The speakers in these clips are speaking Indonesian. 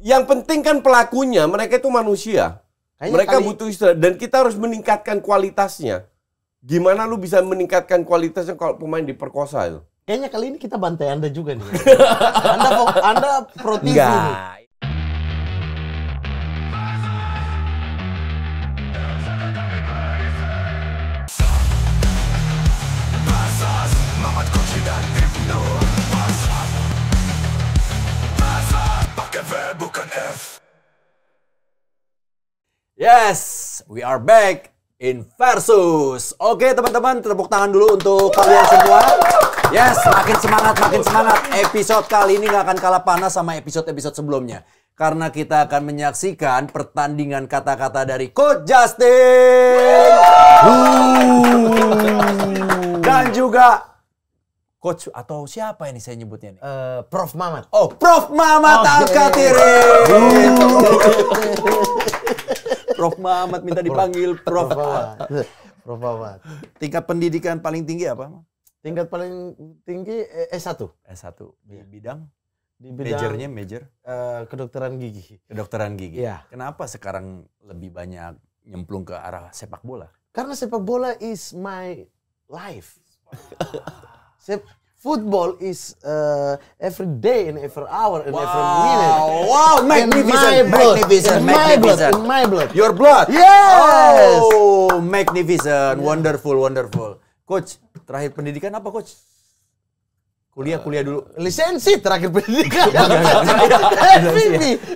Yang penting kan pelakunya, mereka itu manusia. Mereka butuh istirahat dan kita harus meningkatkan kualitasnya. Gimana lu bisa meningkatkan kualitasnya kalau pemain diperkosa itu? Kayaknya kali ini kita bantai Anda juga nih. Anda pro TV nih. Yes, we are back in Versus. Oke teman-teman, tepuk tangan dulu untuk kalian semua. Yes, makin semangat. Episode kali ini nggak akan kalah panas sama episode-episode sebelumnya. Karena kita akan menyaksikan pertandingan kata-kata dari Coach Justin. Dan juga Coach atau siapa ini saya nyebutnya nih? Prof Mamat. Oh, Prof Mamat Al-Katiri. Prof Mamat minta dipanggil Prof. Prof Mamat. Tingkat pendidikan paling tinggi apa? Tingkat paling tinggi S1. S1. Di bidang? Di bidang Major? kedokteran gigi. Kedokteran gigi. Iya. Kenapa sekarang lebih banyak nyemplung ke arah sepak bola? Karena sepak bola is my life. Football is every day and every hour and every minute. Wow, magnificent. In my blood. Your blood? Yes. Oh, magnificent. Wonderful. Coach, terakhir pendidikan apa, Coach? Kuliah dulu. Lisensi terakhir pendidikan.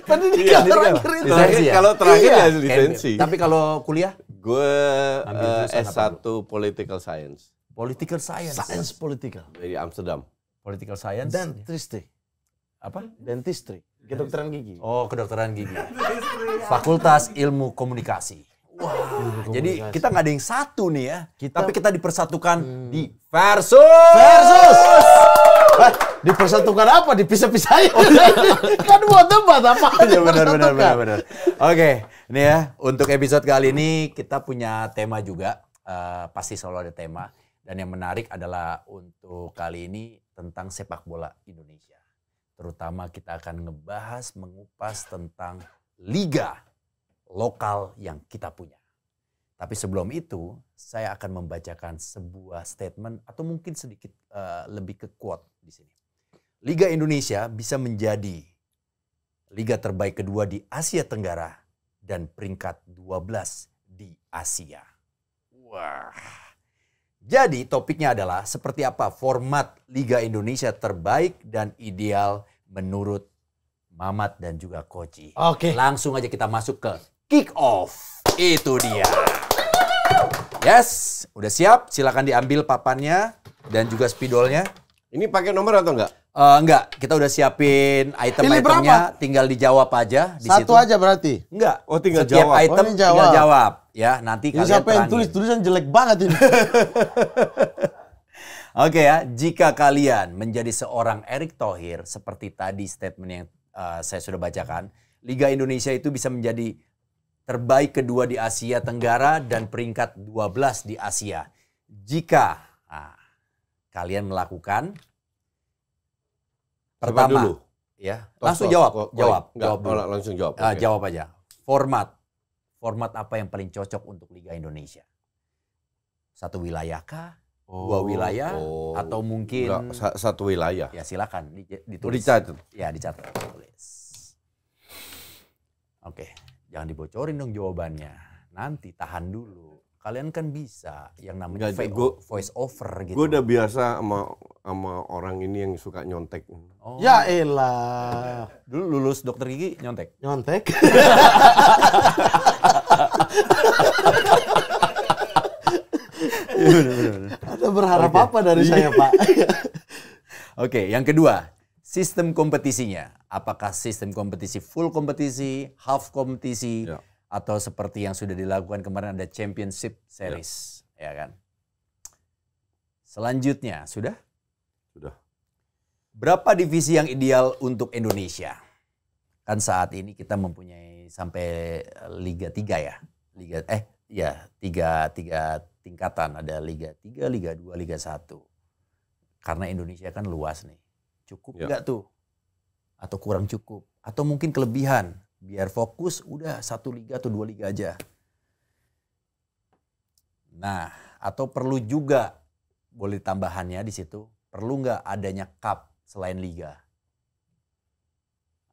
Pendidikan terakhir itu. Lisensi ya? Kalau terakhir ya lisensi. Tapi kalau kuliah? Gue jurusan S1 Political Science. Political Science. Science political. Dari Amsterdam. Political Science. Dentistry. Apa? Dentistry. Kedokteran gigi. Oh, kedokteran gigi. Fakultas Ilmu Komunikasi. Wah, jadi kita nggak ada yang satu nih ya. Tapi kita dipersatukan di Versus. Dipersatukan apa? Dipisah-pisahin. Kan buat debat apa? Ya, benar. Oke, ini ya untuk episode kali ini kita punya tema juga. Pasti selalu ada tema. Dan yang menarik adalah untuk kali ini tentang sepak bola Indonesia. Terutama kita akan mengupas tentang liga lokal yang kita punya. Tapi sebelum itu, saya akan membacakan sebuah statement atau mungkin sedikit lebih ke quote di sini. Liga Indonesia bisa menjadi liga terbaik kedua di Asia Tenggara dan peringkat 12 di Asia. Wah. Jadi topiknya adalah seperti apa format Liga Indonesia terbaik dan ideal menurut Mamat dan juga Koci. Oke. Langsung aja kita masuk ke kick off. Itu dia. Yes, udah siap? Silakan diambil papannya dan juga spidolnya. Ini pakai nomor atau enggak? Enggak, kita udah siapin item-itemnya, tinggal dijawab aja di situ. Satu aja berarti? Enggak. Oh, tinggal Setiap jawab. item tinggal jawab. Ya, nanti Ini kalian siapa yang terangin. tulisan jelek banget ini. Oke ya, jika kalian menjadi seorang Erick Thohir, seperti tadi statement yang saya sudah bacakan, Liga Indonesia itu bisa menjadi terbaik kedua di Asia Tenggara dan peringkat 12 di Asia. Jika kalian melakukan pertama, dulu? Ya, langsung jawab dulu. Langsung jawab. Jawab aja. Format apa yang paling cocok untuk Liga Indonesia? Satu wilayah kah? Dua wilayah? Atau mungkin satu wilayah. Ya silakan ditulis. Dicatat. Ya dicatat. Tulis. Oke, jangan dibocorin dong jawabannya. Nanti tahan dulu. Kalian kan bisa yang namanya voice over gitu. Gue udah biasa sama orang ini yang suka nyontek. Oh. Ya elah. Dulu lulus dokter gigi nyontek. Nyontek. Anda berharap apa dari saya, Pak? Oke, yang kedua, sistem kompetisinya. Apakah sistem kompetisi full kompetisi, half kompetisi, atau seperti yang sudah dilakukan kemarin ada Championship Series, ya kan? Selanjutnya, sudah? Sudah. Berapa divisi yang ideal untuk Indonesia? Kan saat ini kita mempunyai sampai Liga 3 ya. Tiga tingkatan. Ada Liga 3, Liga 2, Liga 1. Karena Indonesia kan luas nih. Cukup nggak tuh? Atau kurang cukup? Atau mungkin kelebihan, biar fokus udah 1 liga atau 2 liga aja. Nah, atau perlu juga, boleh tambahannya di situ, perlu nggak adanya cup selain liga?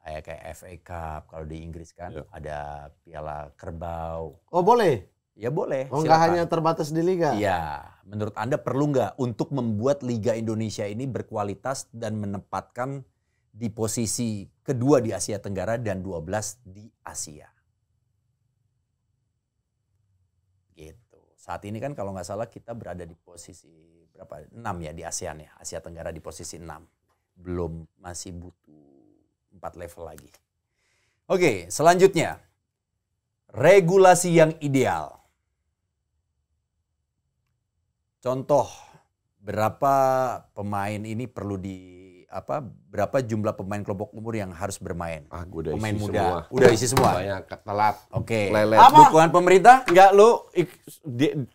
Kayak FA Cup kalau di Inggris kan, ada Piala Kerbau. Oh boleh? Ya boleh. Oh nggak hanya terbatas di liga? Iya. Menurut Anda perlu nggak untuk membuat Liga Indonesia ini berkualitas dan menempatkan di posisi kedua di Asia Tenggara dan 12 di Asia? Gitu. Saat ini kan kalau nggak salah kita berada di posisi berapa? 6 ya di ASEAN ya. Asia Tenggara di posisi 6. Belum, masih butuh 4 level lagi. Oke, selanjutnya. Regulasi yang ideal. Contoh, berapa pemain ini perlu berapa jumlah pemain kelompok umur yang harus bermain? Udah pemain isi muda. semua. Udah isi semua. Banyak telat. Oke. Lelet. Dukungan pemerintah? Enggak, lu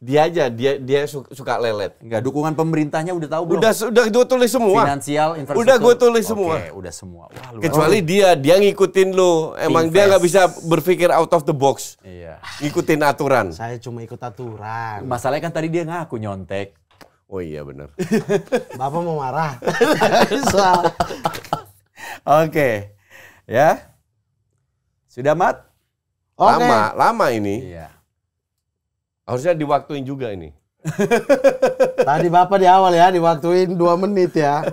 dia suka lelet. Enggak, dukungan pemerintahnya udah tahu belum? Udah gue tulis semua. Finansial, infrastruktur. Udah gue tulis semua. Oke, udah semua. Wah, luar Kecuali dia ngikutin lu. Emang dia nggak bisa berpikir out of the box. Iya. Ngikutin aturan. Saya cuma ikut aturan. Masalahnya kan tadi dia ngaku nyontek. Oh iya benar. Bapak mau marah? Bisa. Oke. Ya. Sudah, Mat? Oke. Lama ini. Iya. Harusnya diwaktuin juga ini. Tadi Bapak di awal ya, diwaktuin 2 menit ya.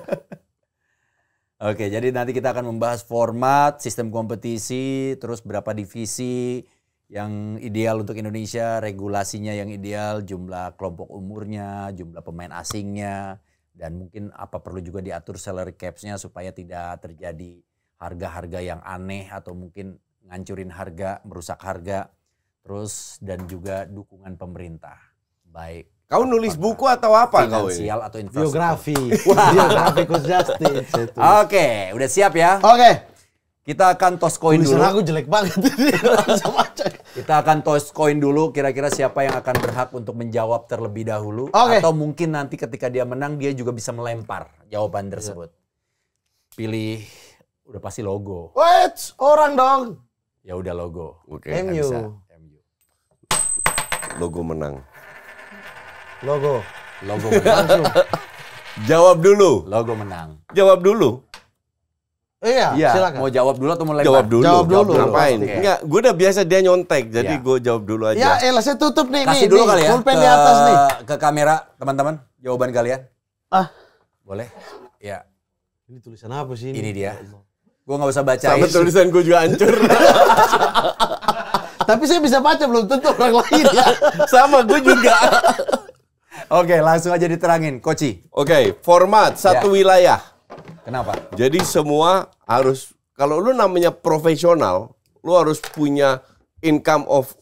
Oke, jadi nanti kita akan membahas format, sistem kompetisi, terus berapa divisi yang ideal untuk Indonesia, regulasinya yang ideal, jumlah kelompok umurnya, jumlah pemain asingnya, dan mungkin apa perlu juga diatur salary caps-nya supaya tidak terjadi harga-harga yang aneh atau mungkin ngancurin harga, merusak harga. Terus dan juga dukungan pemerintah. Baik. Kau nulis buku atau apa kau ini? Finansial atau infrastruktur. Biografi. Biografi Coach Justin. Oke, udah siap ya? Oke. Kita akan toss coin dulu. Tulisan aku jelek banget. Kita akan toss coin dulu. Kira-kira siapa yang akan berhak untuk menjawab terlebih dahulu. Oke. Atau mungkin nanti ketika dia menang, dia juga bisa melempar jawaban tersebut. Pilih, udah pasti logo. Wait, orang dong. Ya udah logo. Oke. Nggak MU. bisa. Logo menang. Logo. Logo menang. Jawab dulu. Logo menang. Jawab dulu. Iya, Iya, silakan. mau jawab dulu atau mau lempar? Jawab dulu. Jawab dulu. Ngapain? Oke. Enggak, gue udah biasa dia nyontek, jadi Iya. gue jawab dulu aja. Ya elah, saya tutup nih. Kasih nih, dulu nih. kali ya. Pulpen di atas nih. Ke kamera, teman-teman. Jawaban kalian. Boleh? Ya, Ini tulisan apa sih ini dia. Gue nggak usah bacain. Sama tulisan gue juga hancur. Tapi saya bisa baca, belum tentu orang lain ya. Sama gue juga. Oke, langsung aja diterangin, Koci. Oke, format satu wilayah. Kenapa? Jadi semua harus, kalau lu namanya profesional, lu harus punya income of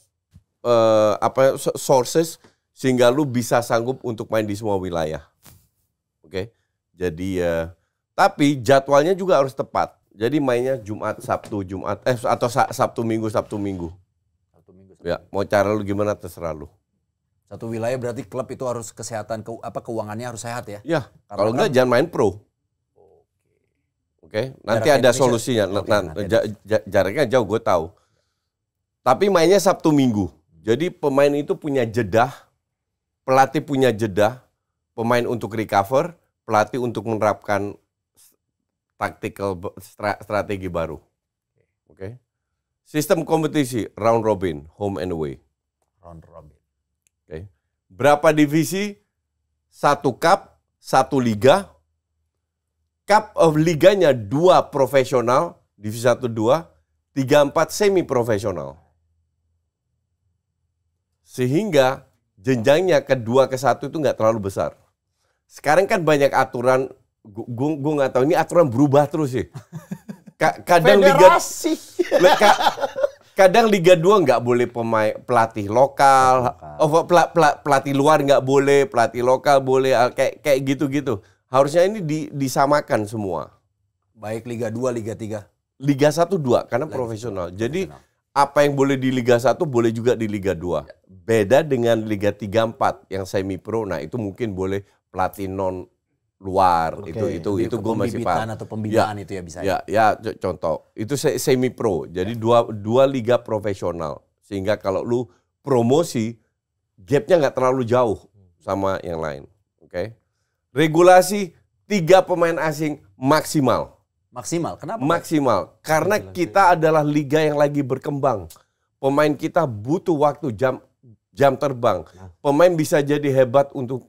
sources sehingga lu bisa sanggup untuk main di semua wilayah. Oke. Jadi tapi jadwalnya juga harus tepat. Jadi mainnya Jumat, Sabtu, Jumat atau Sabtu Minggu. Satu minggu. Ya, mau cara lu gimana terserah lu. Satu wilayah berarti klub itu harus kesehatan, keuangannya harus sehat ya? Ya, Karena kalau enggak jangan main pro. Oke, nanti Jaraknya ada Indonesia. solusinya. Oke, nanti ada. Jaraknya jauh, gue tahu. Tapi mainnya Sabtu Minggu. Jadi pemain itu punya jeda, pelatih punya jeda, pemain untuk recover, pelatih untuk menerapkan strategi baru. Oke. Sistem kompetisi round robin, home and away. Round robin. Oke. Berapa divisi? 1 cup, 1 liga. Cup of liganya 2 profesional, divisi 1 2, 3 4 semi profesional. Sehingga jenjangnya ke-2 ke-1 itu nggak terlalu besar. Sekarang kan banyak aturan, gue nggak tahu ini aturan berubah terus sih. Kadang kadang Liga 2 nggak boleh pelatih lokal, pelatih luar nggak boleh, pelatih lokal boleh, kayak gitu-gitu. Harusnya ini disamakan semua. Baik Liga 2, Liga 3. Liga 1 2 karena profesional. Jadi apa yang boleh di Liga 1 boleh juga di Liga 2. Beda dengan Liga 3 4 yang semi pro. Nah, itu mungkin boleh pelatih non luar. Oke. Itu gue masih Pembibitan paham. atau pembinaan itu ya bisa. Contoh itu semi pro. Jadi dua liga profesional sehingga kalau lu promosi gapnya nggak terlalu jauh sama yang lain. Oke. Regulasi 3 pemain asing maksimal. Maksimal. Kenapa? Maksimal. Karena kita adalah liga yang lagi berkembang. Pemain kita butuh waktu jam terbang. Pemain bisa jadi hebat untuk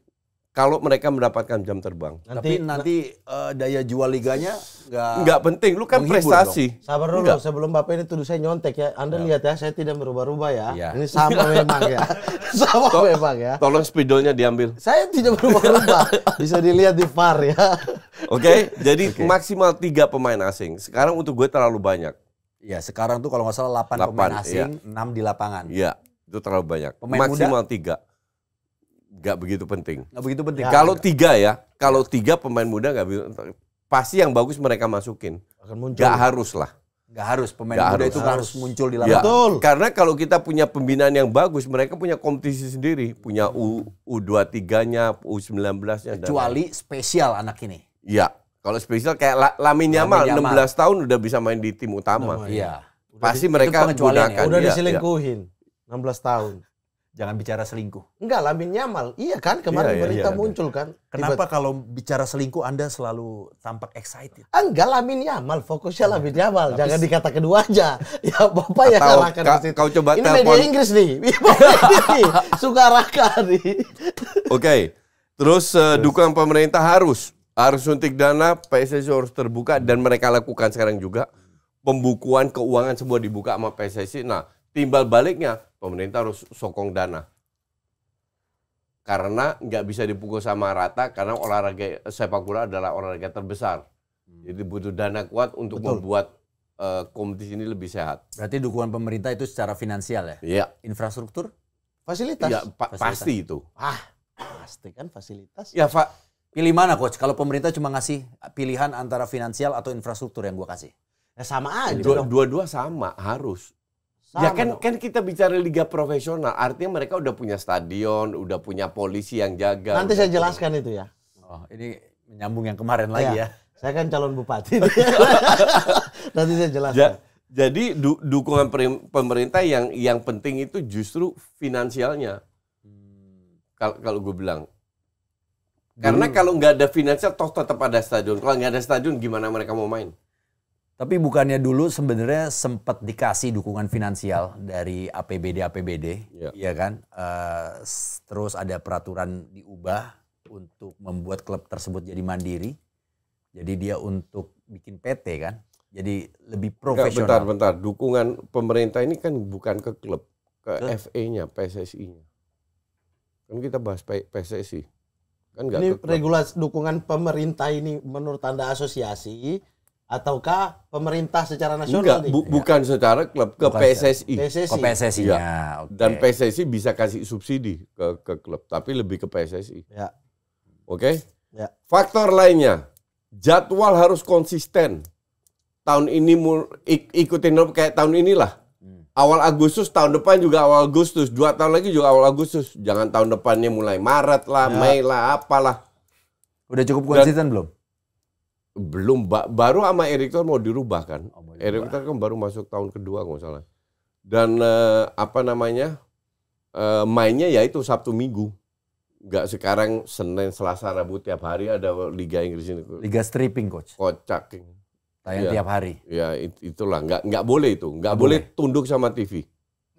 kalau mereka mendapatkan jam terbang. Tapi nanti daya jual liganya Nggak penting, lu kan menghibur prestasi. Sabar dulu, Enggak. sebelum Bapak ini tuduh saya nyontek ya. Anda lihat ya, saya tidak berubah-ubah ya. Iya. Ini sama memang ya. Sama memang ya. Tolong spidolnya diambil. Saya tidak berubah-ubah. Bisa dilihat di VAR ya. Oke, jadi maksimal 3 pemain asing. Sekarang untuk gue terlalu banyak. Ya, sekarang tuh kalau nggak salah 8 pemain 8, asing, 6 di lapangan. Iya, itu terlalu banyak. Pemain Maksimal 3. Nggak begitu penting. Nggak begitu penting. Ya. Kalau 3 pemain muda nggak begitu. Pasti yang bagus mereka masukin. Akan muncul. Nggak harus lah. Nggak harus pemain Nggak muda harus. itu harus muncul di Ya, lapangan. Betul. karena kalau kita punya pembinaan yang bagus, mereka punya kompetisi sendiri, punya U23-nya, U19-nya. Kecuali spesial anak ini. Iya, kalau spesial kayak Lamine Yamal, Lamine Yamal. 16 tahun udah bisa main di tim utama. Iya. Pasti Itu mereka pengecualian gunakan. ya? Udah Iya, diselingkuhin. 16 tahun. Jangan bicara selingkuh. Enggak, Lamine Yamal. Iya kan, kemarin Iya, berita iya. muncul kan. Kenapa kalau bicara selingkuh Anda selalu tampak excited? Enggak, Lamine Yamal, fokusnya Lamine Yamal. Jangan dikata kedua aja. Ya Bapak yang Atau arahkan ke situ. kau coba Ini telepon. media Inggris nih. Ini suka arahkan nih. Oke, terus dukungan pemerintah harus suntik dana, PSSI harus terbuka dan mereka lakukan sekarang juga. Pembukuan keuangan semua dibuka sama PSSI. Nah, timbal baliknya pemerintah harus sokong dana. Karena nggak bisa dipukul sama rata karena olahraga sepak bola adalah olahraga terbesar. Jadi butuh dana kuat untuk membuat kompetisi ini lebih sehat. Berarti dukungan pemerintah itu secara finansial ya? Iya, Infrastruktur? Fasilitas. ya, pasti itu. Pasti kan fasilitas. Ya, Pak. Pilih mana coach? Kalau pemerintah cuma ngasih pilihan antara finansial atau infrastruktur yang gua kasih? Ya sama aja dong. Dua-dua sama, harus. Sama Ya kan dong. kita bicara liga profesional, artinya mereka udah punya stadion, udah punya polisi yang jaga. Nanti saya jelaskan itu ya. Oh, ini menyambung yang kemarin lagi ya. Saya kan calon bupati. Nanti saya jelaskan. Jadi dukungan pemerintah yang penting itu justru finansialnya. Kalau gue bilang. Karena kalau nggak ada finansial, toh tetap ada stadion. Kalau nggak ada stadion, gimana mereka mau main? Tapi bukannya dulu sebenarnya sempat dikasih dukungan finansial dari APBD, Ya. iya kan? Terus ada peraturan diubah untuk membuat klub tersebut jadi mandiri. Jadi dia untuk bikin PT kan? Jadi lebih profesional. Bentar. Dukungan pemerintah ini kan bukan ke klub, ke FA-nya, PSSI-nya. Kan kita bahas PSSI. Kan nggak Ini ke klub. regulasi dukungan pemerintah ini menurut Anda asosiasi ataukah pemerintah secara nasional Enggak, nih? bukan secara klub, ke Bukan PSSI. PSSI. Ke PSSI-nya. Ya. Oke. Dan PSSI bisa kasih subsidi ke klub, tapi lebih ke PSSI. Ya. Oke? Ya. Faktor lainnya, jadwal harus konsisten. Tahun ini ikutin kayak tahun inilah. Awal Agustus, tahun depan juga awal Agustus. 2 tahun lagi juga awal Agustus. Jangan tahun depannya mulai Maret lah, Mei lah, apalah. Udah cukup konsisten belum? Belum, baru sama Erick Thohir mau dirubah kan. Oh, mau Erick Thohir kan baru masuk tahun kedua kalau nggak salah. Dan mainnya ya itu Sabtu Minggu. Nggak sekarang Senin, Selasa, Rabu tiap hari ada Liga Inggris ini. Liga stripping coach. Kocak. Tayang Iya. tiap hari. Ya itulah, nggak boleh itu. Nggak boleh tunduk sama TV.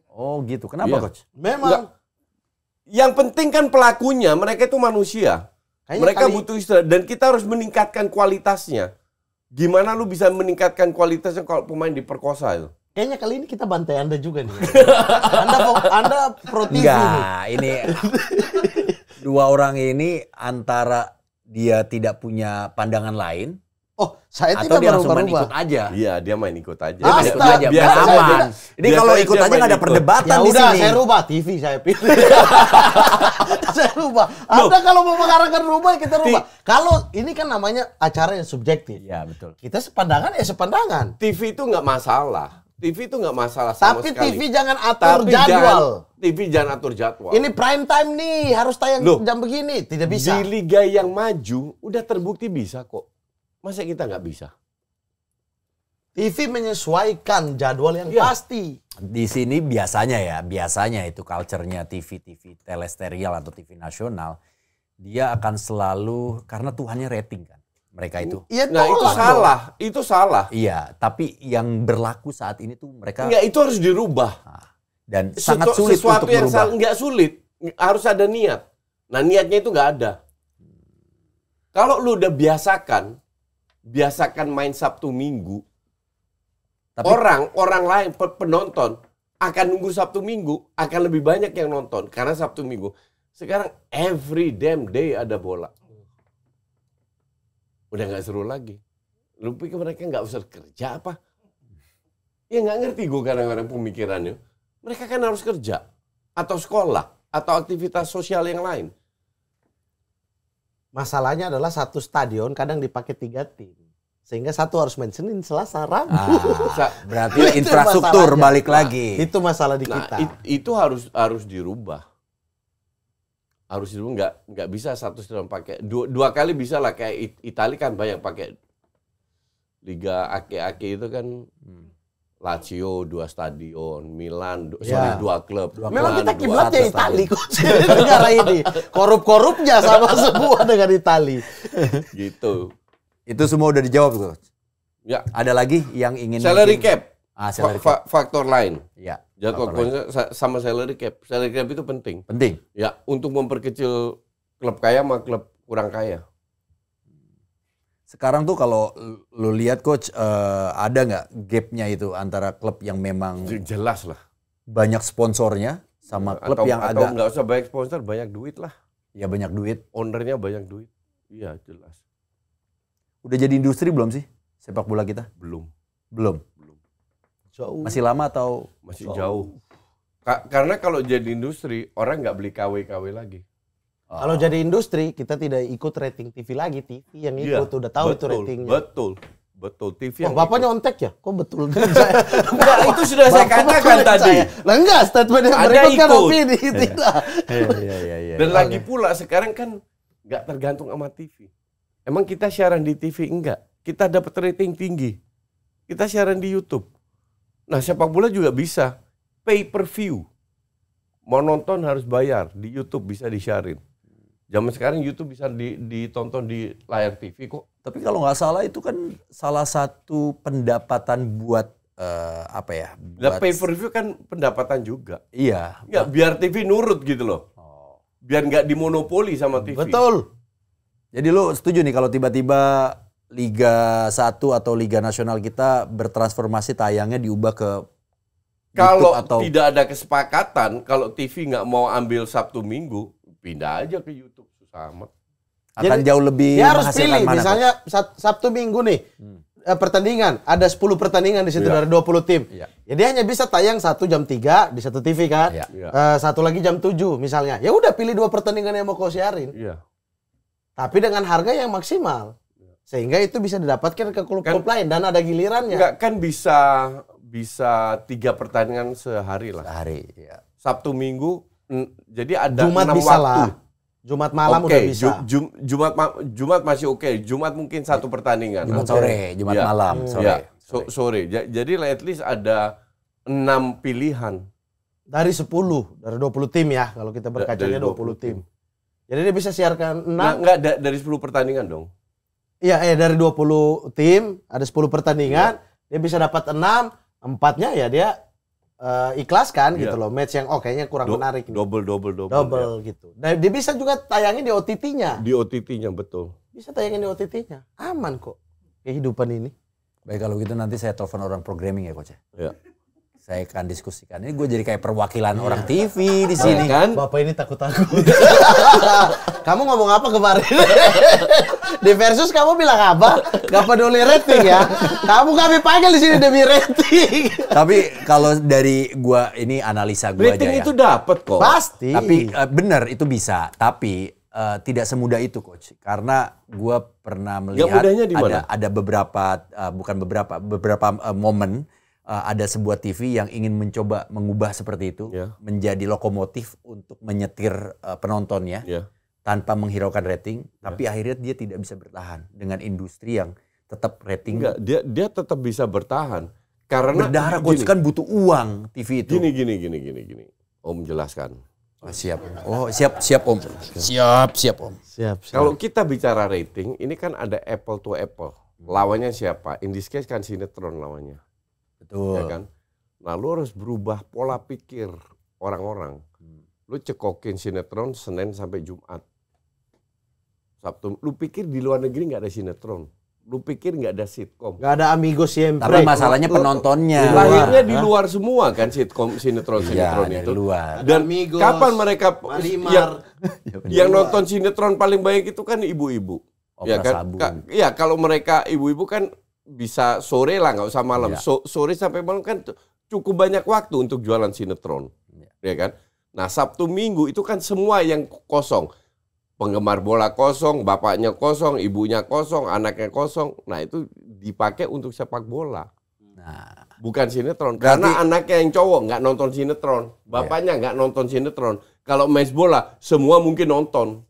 Oh gitu. Kenapa Iya. coach? Memang Enggak. Yang penting kan pelakunya, mereka itu manusia. kayaknya Mereka kali- butuh istirahat dan kita harus meningkatkan kualitasnya. Gimana lu bisa meningkatkan kualitasnya kalau pemain diperkosa itu? Kayaknya kali ini kita bantai Anda juga nih. Anda pro TV nih. Enggak, ini dua orang ini antara dia tidak punya pandangan lain Oh, saya atau tidak dia langsung main berubah-ubah. ikut aja. Iya, dia main ikut aja. Dia main ikut Astaga. aja, Biasa biar saja. aman. Ini kalau Biasanya ikut dia aja main nggak ada ikut. perdebatan Ya di udah, sini. saya rubah TV saya pilih. Saya rubah. Anda kalau mau mengarahkan rubah kita rubah. Kalau ini kan namanya acara yang subjektif. Iya betul. Kita sepandangan ya sepandangan. TV itu nggak masalah. TV itu nggak masalah sama Tapi sekali. TV jangan atur jadwal. TV jangan atur jadwal. Ini prime time nih, harus tayang jam begini. Tidak bisa. Di liga yang maju udah terbukti bisa kok. Masa kita nggak bisa? TV menyesuaikan jadwal yang pasti. Di sini biasanya itu culture-nya TV teleserial atau TV nasional, dia akan selalu, karena Tuhannya rating kan, mereka itu. Ya, nah itu salah. Iya, tapi yang berlaku saat ini tuh mereka. Enggak, itu harus dirubah. Dan sangat sulit sesuatu untuk yang merubah. nggak sulit, harus ada niat. Nah niatnya itu nggak ada. Kalau lu udah biasakan main Sabtu Minggu, tapi orang lain penonton akan nunggu Sabtu Minggu, akan lebih banyak yang nonton karena Sabtu Minggu. Sekarang every damn day ada bola. Udah nggak seru lagi. Lu pikir mereka nggak usah kerja apa? Ya nggak ngerti gue kadang-kadang pemikirannya. Mereka kan harus kerja atau sekolah atau aktivitas sosial yang lain. Masalahnya adalah satu stadion kadang dipakai 3 tim. Sehingga satu harus main Senin, Selasa, Rabu. Berarti infrastruktur balik lagi. Itu masalah di kita. Itu harus dirubah. Harus dirubah, nggak bisa satu stadion pakai dua kali bisa lah, kayak Italia kan banyak pakai Liga Ake itu kan. Lazio 2 stadion, Milan 2 klub. Memang kita kiblatnya Itali kok negara ini. Korup-korupnya sama semua dengan Itali. Gitu. Itu semua udah dijawab tuh. Ya. Ada lagi yang ingin salary cap. Salary cap. Faktor lain. Ya. Jadwal sama salary cap. Salary cap itu penting. Penting. Ya, untuk memperkecil klub kaya sama klub kurang kaya. Sekarang tuh kalau lu lihat coach, ada nggak gapnya itu antara klub yang memang jelas lah banyak sponsornya sama klub yang atau agak nggak usah banyak sponsor, banyak duit lah. Ya banyak duit. Ownernya banyak duit. Iya jelas. Udah jadi industri belum sih sepak bola kita? Belum. Jauh. Masih lama atau? Masih jauh. Karena kalau jadi industri orang nggak beli KW lagi. Kalau jadi industri, kita tidak ikut rating TV lagi. TV yang ikut, udah tahu itu ratingnya. Betul. TV yang Bapaknya ontek ya? Kok betul? Enggak, itu sudah saya katakan tadi. Lah enggak, statement yang berikut kan opini. Tidak. Iya. Dan lagi pula sekarang kan nggak tergantung sama TV. Emang kita siaran di TV? Enggak. Kita dapat rating tinggi. Kita siaran di YouTube. Nah, sepak bola juga bisa. Pay per view. Mau nonton harus bayar. Di YouTube bisa disiarin. Zaman sekarang YouTube bisa ditonton di layar TV kok. Tapi kalau nggak salah itu kan salah satu pendapatan buat apa ya? Nah, pay per view kan pendapatan juga. Iya. Ya, biar TV nurut gitu loh. Biar nggak dimonopoli sama TV. Betul. Jadi lu setuju nih kalau tiba-tiba Liga 1 atau Liga Nasional kita bertransformasi tayangnya diubah ke kalau YouTube atau tidak ada kesepakatan, kalau TV nggak mau ambil Sabtu Minggu, pindah aja ke YouTube, susah amat. Akan Jadi, jauh lebih dia harus menghasilkan pilih. mana, Misalnya Sabtu Minggu nih pertandingan, ada 10 pertandingan di situ dari 20 tim. Iya. Jadi hanya bisa tayang 1 jam 3 di satu TV kan. Iya. Satu lagi jam 7 misalnya. Ya udah pilih 2 pertandingan yang mau kau siarin. Iya. Tapi dengan harga yang maksimal. Sehingga itu bisa didapatkan ke klub-klub lain dan ada gilirannya. Enggak, kan bisa 3 pertandingan sehari lah. sehari? Ya. Sabtu Minggu, jadi ada Jumat 6 bisa waktu. lah. Jumat malam Oke, udah bisa. Jumat masih oke. Jumat mungkin 1 pertandingan. Jumat Oke. sore, Jumat Ya. malam, sore. Ya, sore. Jadi at least ada 6 pilihan. Dari 10, dari 20 tim ya. Kalau kita berkacanya Dari 20 tim. Jadi dia bisa siarkan 6. Enggak dari 10 pertandingan dong. Iya, dari 20 tim, ada 10 pertandingan. Dia bisa dapat 6, 4-nya ya dia ikhlaskan gitu loh. Match yang kayaknya kurang menarik. Double. Gitu. Dan dia bisa juga tayangin di OTT-nya. Di OTT-nya, betul. Bisa tayangin di OTT-nya. Aman kok kehidupan ini. Baik, kalau gitu nanti saya telepon orang programming ya coach. Ya. Saya akan diskusikan. Ini gue jadi kayak perwakilan orang TV di sini kan. Bapak ini takut-takut. Kamu ngomong apa kemarin? Di Versus kamu bilang apa? Gak peduli rating ya. Kamu kami panggil di sini demi rating. Tapi kalau dari gua ini analisa gua Rating aja ya. itu dapat kok. Pasti. Tapi benar itu bisa. Tapi tidak semudah itu coach. Karena gua pernah melihat mudahnya di mana? ada beberapa beberapa momen ada sebuah TV yang ingin mencoba mengubah seperti itu Ya. menjadi lokomotif untuk menyetir penontonnya Ya. tanpa menghiraukan rating, tapi akhirnya dia tidak bisa bertahan dengan industri yang tetap rating Enggak, dia tetap bisa bertahan karena berdarah. Coach, kan butuh uang TV itu. gini. Om jelaskan. Oh, siap. Oh, siap Om. Siap Om. Siap. Kalau kita bicara rating, ini kan ada apple to apple. Lawannya siapa? In this case kan sinetron lawannya. Betul. Ya kan? Nah, lu harus berubah pola pikir orang-orang. Lu cekokin sinetron Senin sampai Jumat. Sabtu, lu pikir di luar negeri nggak ada sinetron? Lu pikir nggak ada sitkom? Nggak ada Amigos siempre. Tapi masalahnya penontonnya. Lahirnya di luar semua kan sitkom, sinetron Iya, itu. dari luar. Dan Amigos, kapan mereka Malimar. yang nonton sinetron paling banyak itu kan ibu-ibu. Ya Opera kan? Sabun. Ya kalau mereka ibu-ibu kan bisa sore lah, nggak usah malam. Iya. Sore sampai malam kan cukup banyak waktu untuk jualan sinetron. Ya kan? Nah, Sabtu Minggu itu kan semua yang kosong. Penggemar bola kosong, bapaknya kosong, ibunya kosong, anaknya kosong. Nah, itu dipakai untuk sepak bola. Nah, Bukan sinetron. Berarti- Karena anaknya yang cowok nggak nonton sinetron. Bapaknya nggak nonton sinetron. Kalau match bola, semua mungkin nonton.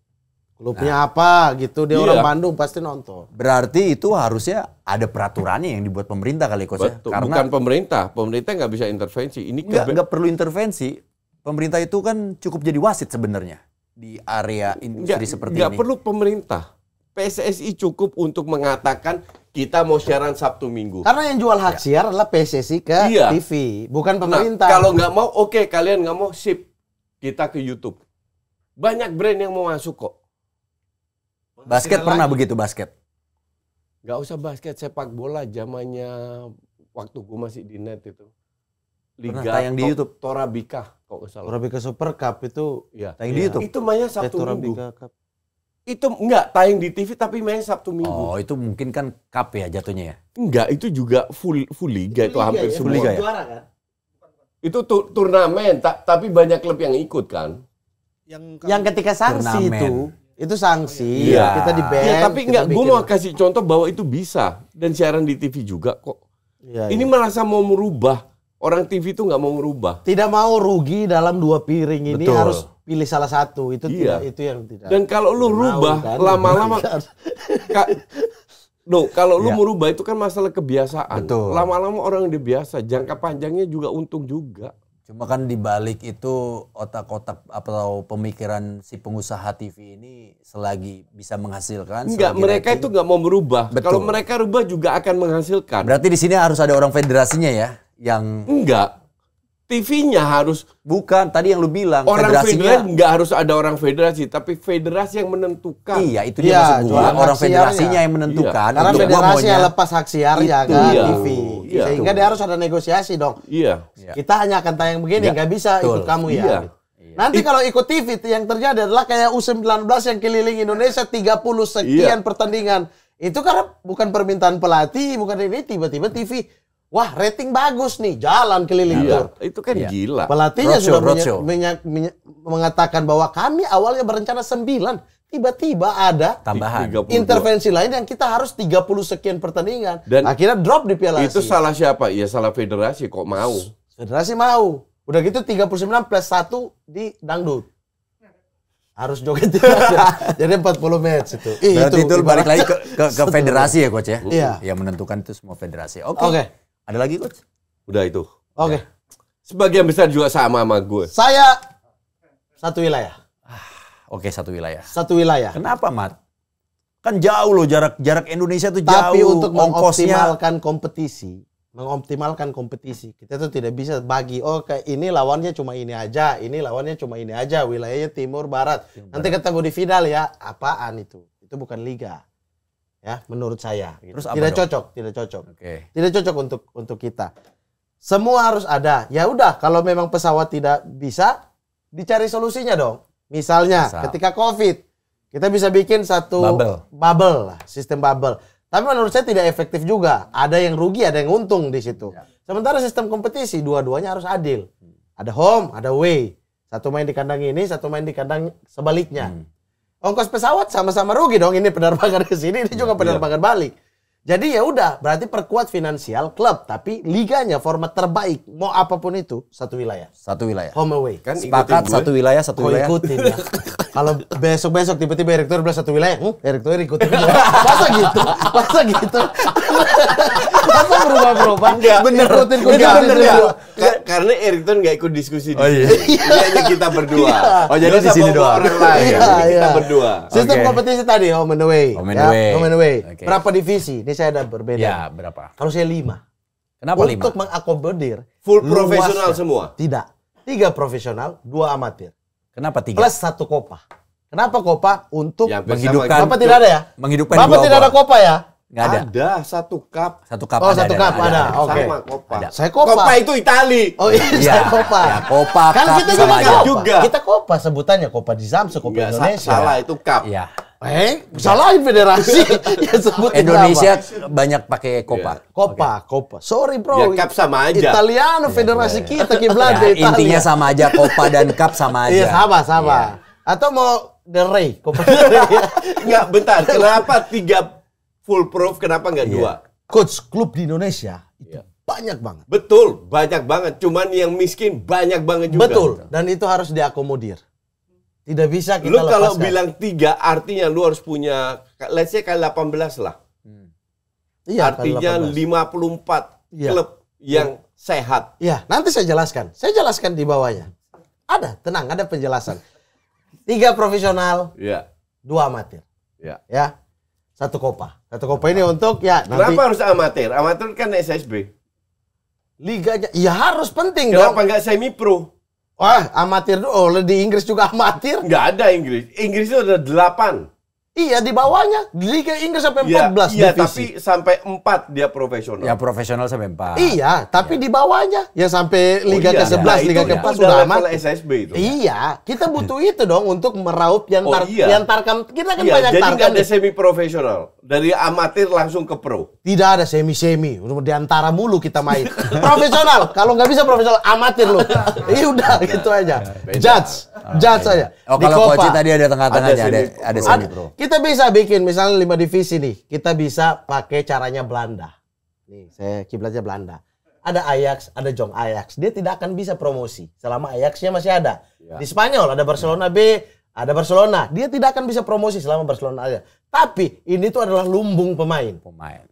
Klubnya apa gitu, dia Iya. orang Bandung pasti nonton. berarti itu harusnya ada peraturannya yang dibuat pemerintah kali Coach ya. Betul. Karena Bukan pemerintah. Pemerintah nggak bisa intervensi. Ini nggak perlu intervensi. Pemerintah itu kan cukup jadi wasit sebenarnya di area industri seperti nggak ini. perlu pemerintah. PSSI cukup untuk mengatakan kita mau siaran Sabtu Minggu. Karena yang jual hak siar adalah PSSI ke Iya. TV, bukan Nah, pemerintah. kalau nggak mau, oke, kalian nggak mau, sip. Kita ke YouTube. Banyak brand yang mau masuk kok. Basket pernah begitu basket. Nggak usah basket, sepak bola zamannya waktu gue masih di net itu. Pernah tayang di YouTube. Torabika kok nggak salah. Torabika Super Cup itu Iya. Tayang di YouTube. Itu mainnya Sabtu Minggu. Torabika Cup. Itu enggak tayang di TV tapi main Sabtu Minggu. Oh, itu mungkin kan cup ya jatuhnya ya. Enggak, itu juga full liga itu hampir semua. Liga ya? Juara kan? Itu turnamen, tapi banyak klub yang ikut kan. Yang ketika sanksi Turnamen. itu sanksi, Iya. kita di ban. Ya, tapi kita enggak, gue bikin- mau kasih contoh bahwa itu bisa dan siaran di TV juga kok. Iya, Ini iya. merasa mau merubah. Orang TV itu nggak mau merubah. Tidak mau rugi dalam dua piring ini, Betul. harus pilih salah satu. Itu Iya. tidak, itu yang tidak. Dan kalau lu mau, rubah kan? lama-lama, kalau lu Iya. merubah itu kan masalah kebiasaan. Betul. Lama-lama orang udah biasa, jangka panjangnya juga untung juga. Cuma kan di balik itu otak-otak atau pemikiran si pengusaha TV ini selagi bisa menghasilkan. Enggak, selagi mereka rating. itu nggak mau merubah. Betul. Kalau mereka rubah juga akan menghasilkan. Berarti di sini harus ada orang federasinya ya, yang Enggak. TV-nya harus bukan tadi yang lu bilang orang federasinya. federasi, nggak harus ada orang federasi, tapi federasi yang menentukan. Iya, itu dia Iya, maksud gua. jualan Orang hak siarnya. federasinya yang menentukan. Karena untuk gua federasi maunya- yang lepas hak siarnya Itu. kan Iya. TV. Iya. Sehingga dia harus ada negosiasi dong. Iya. Iya. Kita hanya akan tayang begini, Iya. nggak bisa Betul. ikut kamu ya. Iya. Nanti kalau ikut TV yang terjadi adalah kayak U19 yang keliling Indonesia 30 sekian Iya. pertandingan. Itu karena bukan permintaan pelatih, bukan ini, tiba-tiba TV. Wah, rating bagus nih, jalan keliling Iya. tur. Itu kan Iya. gila. Pelatihnya Roadshow, sudah roadshow. mengatakan bahwa kami awalnya berencana 9. Tiba-tiba ada tambahan. 32. intervensi lain yang kita harus 30 sekian pertandingan. Dan akhirnya drop di Piala Itu Asia. salah siapa? Ya salah federasi kok mau. Federasi mau. Udah gitu 39 plus 1 di dangdut. Harus joget. Jadi 40 match itu. Berarti itu balik ibarat- lagi ke federasi ya coach ya? Iya. Yang menentukan itu semua federasi. Oke. Oke. Ada lagi coach? Udah itu. Oke. Sebagian besar juga sama gue. Saya satu wilayah. Oke, satu wilayah. Satu wilayah. Kenapa, Mat? Kan jauh loh jarak Indonesia tuh jauh. Tapi untuk ongkosnya. mengoptimalkan kompetisi, kita tuh tidak bisa bagi, oh kayak ini lawannya cuma ini aja, ini lawannya cuma ini aja, wilayahnya timur barat. Nanti ketemu di final ya, apaan itu? Itu bukan liga. Ya, menurut saya. Terus apa tidak dong? cocok, tidak cocok. Oke. Tidak cocok untuk kita. Semua harus ada. Ya udah, kalau memang pesawat tidak bisa, dicari solusinya dong. Misalnya, Misal. ketika COVID, kita bisa bikin satu bubble lah, sistem bubble. Tapi menurut saya tidak efektif juga. Ada yang rugi, ada yang untung di situ. Sementara sistem kompetisi, dua-duanya harus adil. Ada home, ada away. Satu main di kandang ini, satu main di kandang sebaliknya. Ongkos pesawat sama-sama rugi dong. Ini penerbangan ke sini, ini juga penerbangan balik. Jadi ya udah, berarti perkuat finansial klub, tapi liganya format terbaik, mau apapun itu satu wilayah. Satu wilayah. Home away. Kan Sepakat satu wilayah, satu wilayah. Ikutin ya. Kalau besok-besok tiba-tiba Erick Thohir bilang satu wilayah, Erick Thohir ikutin juga. Masa gitu? Masa gitu? Masa berubah-berubah? Bener. Ikutin Itu kuliah bener itu ya. dua. Karena Erick Thohir nggak ikut diskusi di iya. sini. Dia hanya kita berdua. Oh, jadi Nggak di usah sini bawa doang. orang lain. Iya, Kita iya. berdua. Sistem Oke. kompetisi tadi home and away. Home and Ya, away. home and away. Oke. Berapa divisi? Ini saya ada berbeda. Ya, berapa? Kalau saya 5. Kenapa 5? Untuk mengakomodir Full luasnya. profesional semua. Tidak. 3 profesional, 2 amatir. Kenapa 3? Plus 1 kopa. Kenapa kopa? Untuk Yang menghidupkan Bapak tidak ada ya? menghidupkan Bapak dua tidak ada obor. kopa ya? Nggak ada. Ada 1 cup. Satu cup Oh, satu cup ada. Oke. Sama Copa. Ada. Saya kopa. Copa itu Itali. Oh iya, Iya, saya kopa. ya, kopa, Kan cup kita sama juga aja. kopa. Juga. Kita kopa sebutannya kopa di Samsung, kopa Nggak, Indonesia. salah itu cup. Iya. Salahin federasi. Ya sebutin Indonesia nama. banyak pakai kopa. Kopa. Sorry bro. Ya, cup sama aja. Italiano federasi kita kiblat Ya, intinya sama aja, kopa dan cup sama aja. Iya sama. Iya. Atau mau Del Rey, Copa Del Rey. Enggak, bentar. Kenapa 3 full proof? Kenapa nggak 2? Coach klub di Indonesia itu Iya. banyak banget. Betul, banyak banget. Cuman yang miskin banyak banget juga. Betul. Dan itu harus diakomodir. Tidak bisa kita Lu kalau lepaskan. bilang 3 artinya lu harus punya, let's say kali 18 lah. Iya, Artinya kali 18. 54 Iya. klub yang sehat. Iya, nanti saya jelaskan. Saya jelaskan di bawahnya. Ada, tenang, ada penjelasan. 3 profesional, Iya. 2 amatir. Ya. Ya. 1 kopa. 1 kopa ini untuk ya nanti Kenapa harus amatir? Amatir kan SSB. liganya. Iya harus penting Kenapa dong. nggak semi pro? Wah, amatir oh di Inggris juga amatir. Nggak ada Inggris. Inggris itu ada 8. Iya, di bawahnya. Di Liga Inggris sampai 14 Iya, divisi. tapi sampai 4 dia profesional. Ya profesional sampai 4. Iya, tapi di bawahnya ya sampai Liga iya. ke-11, Nah, Liga itu ke-4 udah sudah level amat. SSB itu. Iya, kita butuh itu dong untuk meraup yang Oh, iya. yang tarkam. Kita kan Iya, banyak jadi tarkam. nggak ada nih. semi profesional. Dari amatir langsung ke pro. Tidak ada semi-semi. Di antara mulu kita main. Profesional. Kalau nggak bisa profesional, amatir lu. Iya udah, gitu aja. Beda. Judge aja. Oh, Di kalau Copa. coach tadi ada tengah-tengahnya, ada Ada semi pro. Kita bisa bikin misalnya 5 divisi nih. Kita bisa pakai caranya Belanda. Nih, saya kiblatnya Belanda. Ada Ajax, ada Jong Ajax. Dia tidak akan bisa promosi selama Ajax-nya masih ada. Ya. Di Spanyol ada Barcelona B, ada Barcelona. Dia tidak akan bisa promosi selama Barcelona ada. Tapi ini tuh adalah lumbung pemain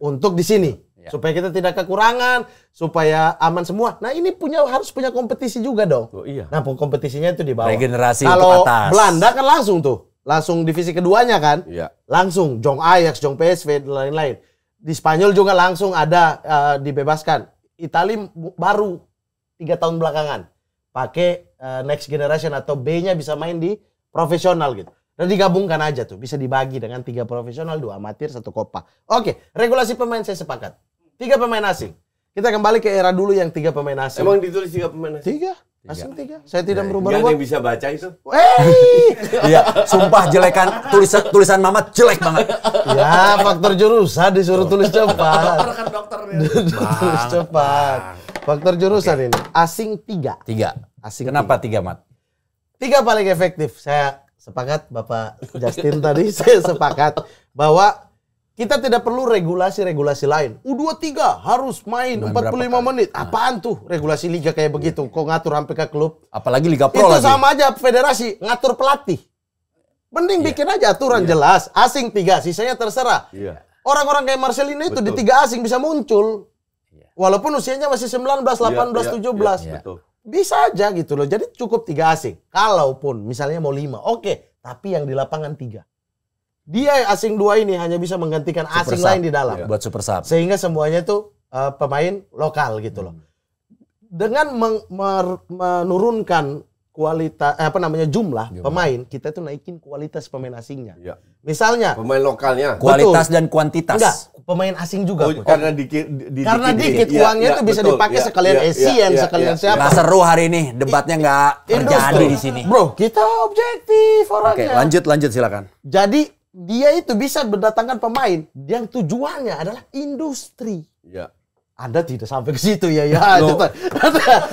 untuk di sini. Ya. Supaya kita tidak kekurangan, supaya aman semua. Nah, ini harus punya kompetisi juga dong. Oh, iya. Nah, kompetisinya itu di bawah. Regenerasi Kalau untuk atas. Belanda kan langsung divisi keduanya kan. Iya. Langsung Jong Ajax, Jong PSV dan lain-lain. Di Spanyol juga langsung ada dibebaskan. Itali baru 3 tahun belakangan pakai next generation atau B-nya bisa main di profesional gitu. Dan digabungkan aja tuh, bisa dibagi dengan 3 profesional, 2 amatir, 1 kopa. Oke, regulasi pemain saya sepakat. 3 pemain asing. Kita kembali ke era dulu yang 3 pemain asing. Emang ditulis 3 pemain asing? 3? Asing 3. Saya tidak Nggak ada berubah-ubah. yang bisa baca itu. Iya, sumpah jelekan tulisan Mamat jelek banget. Ya, faktor jurusan disuruh tulis cepat. Dokter Tulis cepat. Faktor jurusan ini. Asing 3. 3. Asing Kenapa 3, Mat? 3 paling efektif. Saya sepakat, Bapak Justin tadi. Saya sepakat bahwa kita tidak perlu regulasi-regulasi lain. U23 harus main 45 menit. Apaan tuh regulasi liga kayak begitu? Kok ngatur sampai ke klub? Apalagi Liga Pro Itu lagi. sama aja federasi ngatur pelatih. Mending bikin aja aturan jelas. Asing 3, sisanya terserah. Iya. Orang-orang kayak Marcelino itu di 3 asing bisa muncul. Walaupun usianya masih 19, 18, 17. Iya, betul. Bisa aja gitu loh. Jadi cukup 3 asing. Kalaupun misalnya mau 5, oke. Tapi yang di lapangan 3. Dia asing 2 ini hanya bisa menggantikan Super asing sub. lain di dalam. Iya. Buat super sub. Sehingga semuanya itu pemain lokal gitu loh. Dengan menurunkan kualitas jumlah pemain, kita tuh naikin kualitas pemain asingnya. Iya. Misalnya Pemain lokalnya. Kualitas dan kuantitas. enggak, pemain asing juga. Oh, Coach. karena dikit Uangnya Iya, itu bisa betul. dipakai Iya, sekalian iya, Essien, iya, sekalian iya, siapa. Nggak seru hari ini, debatnya nggak terjadi Industri. di sini. Bro, kita objektif Oke, orangnya. lanjut silakan. Jadi dia itu bisa mendatangkan pemain yang tujuannya adalah industri. Iya. Anda tidak sampai ke situ ya, ya. Loh. Coba.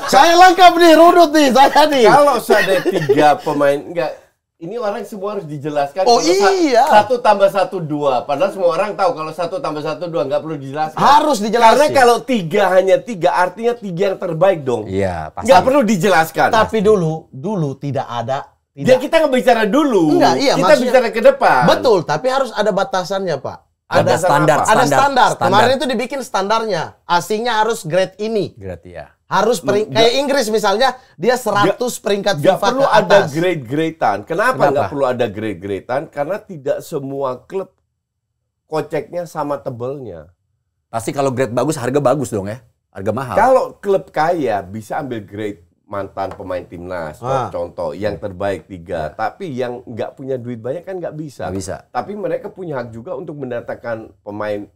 Saya lengkap nih, runut nih, saya nih. Kalau ada 3 pemain enggak ini orang semua harus dijelaskan. Oh iya. 1 tambah 1 2. Padahal semua orang tahu kalau 1 tambah 1 2 nggak perlu dijelaskan. Harus dijelasin. Karena kalau 3 hanya 3 artinya 3 yang terbaik dong. Iya, pasti. Nggak perlu dijelaskan. Tapi dulu tidak ada. Ya kita nggak bicara dulu. Enggak, iya, kita bicara ke depan. Betul, tapi harus ada batasannya, Pak. Ada standar. Ada standar. Kemarin itu dibikin standarnya. Asingnya harus grade ini. Grade ya. Harus kayak Inggris misalnya, dia 100 peringkat Nggak FIFA perlu ke atas. ada grade-gradean. Kenapa nggak perlu ada grade-gradean? Karena tidak semua klub koceknya sama tebelnya. Pasti kalau grade bagus, harga bagus dong ya. Harga mahal. Kalau klub kaya bisa ambil grade mantan pemain timnas, contoh yang terbaik 3. Tapi yang nggak punya duit banyak kan nggak bisa. Nggak bisa. Tapi mereka punya hak juga untuk mendatangkan pemain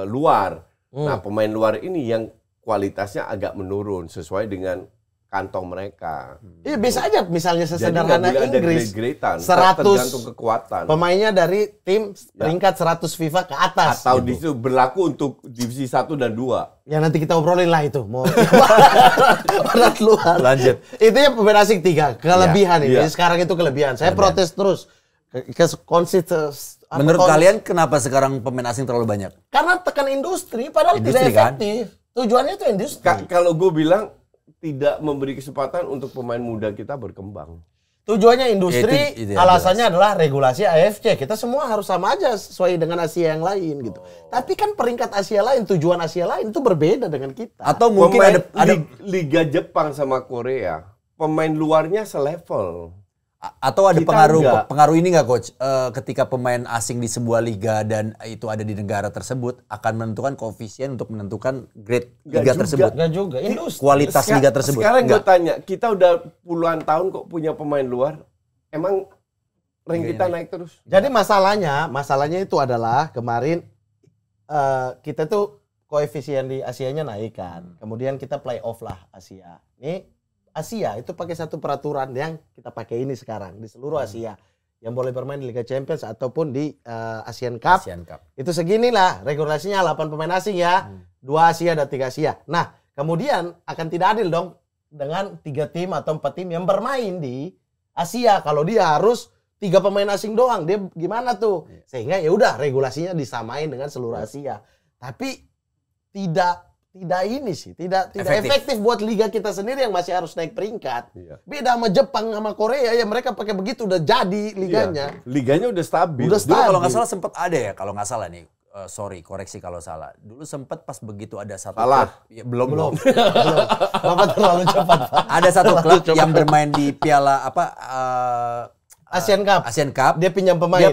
luar. Nah, pemain luar ini yang kualitasnya agak menurun sesuai dengan kantong mereka. Iya, bisa aja misalnya sesederhana Inggris. 100 tergantung kekuatan. Pemainnya dari tim peringkat 100 FIFA ke atas. Atau di situ berlaku untuk divisi 1 dan 2. Ya nanti kita obrolin lah itu. Mau berat luar. Lanjut. Itu ya pemain asing 3. Kelebihan ini. Iya. Sekarang itu kelebihan. Saya protes terus. Menurut kalian kenapa sekarang pemain asing terlalu banyak? Karena tekan industri padahal Industri, tidak efektif. Tujuannya itu industri. Kalau gue bilang tidak memberi kesempatan untuk pemain muda kita berkembang. Tujuannya industri, Itu alasannya adalah regulasi AFC. Kita semua harus sama aja sesuai dengan Asia yang lain gitu. Tapi kan peringkat Asia lain, tujuan Asia lain itu berbeda dengan kita. Atau mungkin ada Liga Jepang sama Korea, pemain luarnya selevel. Atau ada Kita pengaruh ini nggak coach? Ketika pemain asing di sebuah liga dan itu ada di negara tersebut akan menentukan koefisien untuk menentukan grade liga tersebut. Enggak juga, industri. Kualitas liga tersebut. Sekarang gue tanya, kita udah puluhan tahun kok punya pemain luar, emang rank kita naik terus? Jadi masalahnya itu adalah kemarin kita tuh koefisien di Asianya naik kan. Kemudian kita playoff lah Asia. Ini Asia itu pakai satu peraturan yang kita pakai ini sekarang di seluruh Asia. Yang boleh bermain di Liga Champions ataupun di Asian Cup. Itu seginilah regulasinya 8 pemain asing ya. 2 Asia dan 3 Asia. Nah, kemudian akan tidak adil dong dengan 3 tim atau 4 tim yang bermain di Asia. Kalau dia harus 3 pemain asing doang, dia gimana tuh? Sehingga ya udah regulasinya disamain dengan seluruh Asia. Tapi tidak efektif buat liga kita sendiri yang masih harus naik peringkat. Beda sama Jepang sama Korea ya, mereka pakai begitu udah jadi liganya. Liganya udah stabil. Dulu kalau nggak salah sempat ada ya, kalau nggak salah nih. Sorry, koreksi kalau salah. Dulu sempat pas begitu ada satu klub. Ya, belum. Bapak terlalu cepat, Pak. Ada satu klub yang bermain di Piala Asian Cup. Dia pinjam pemain.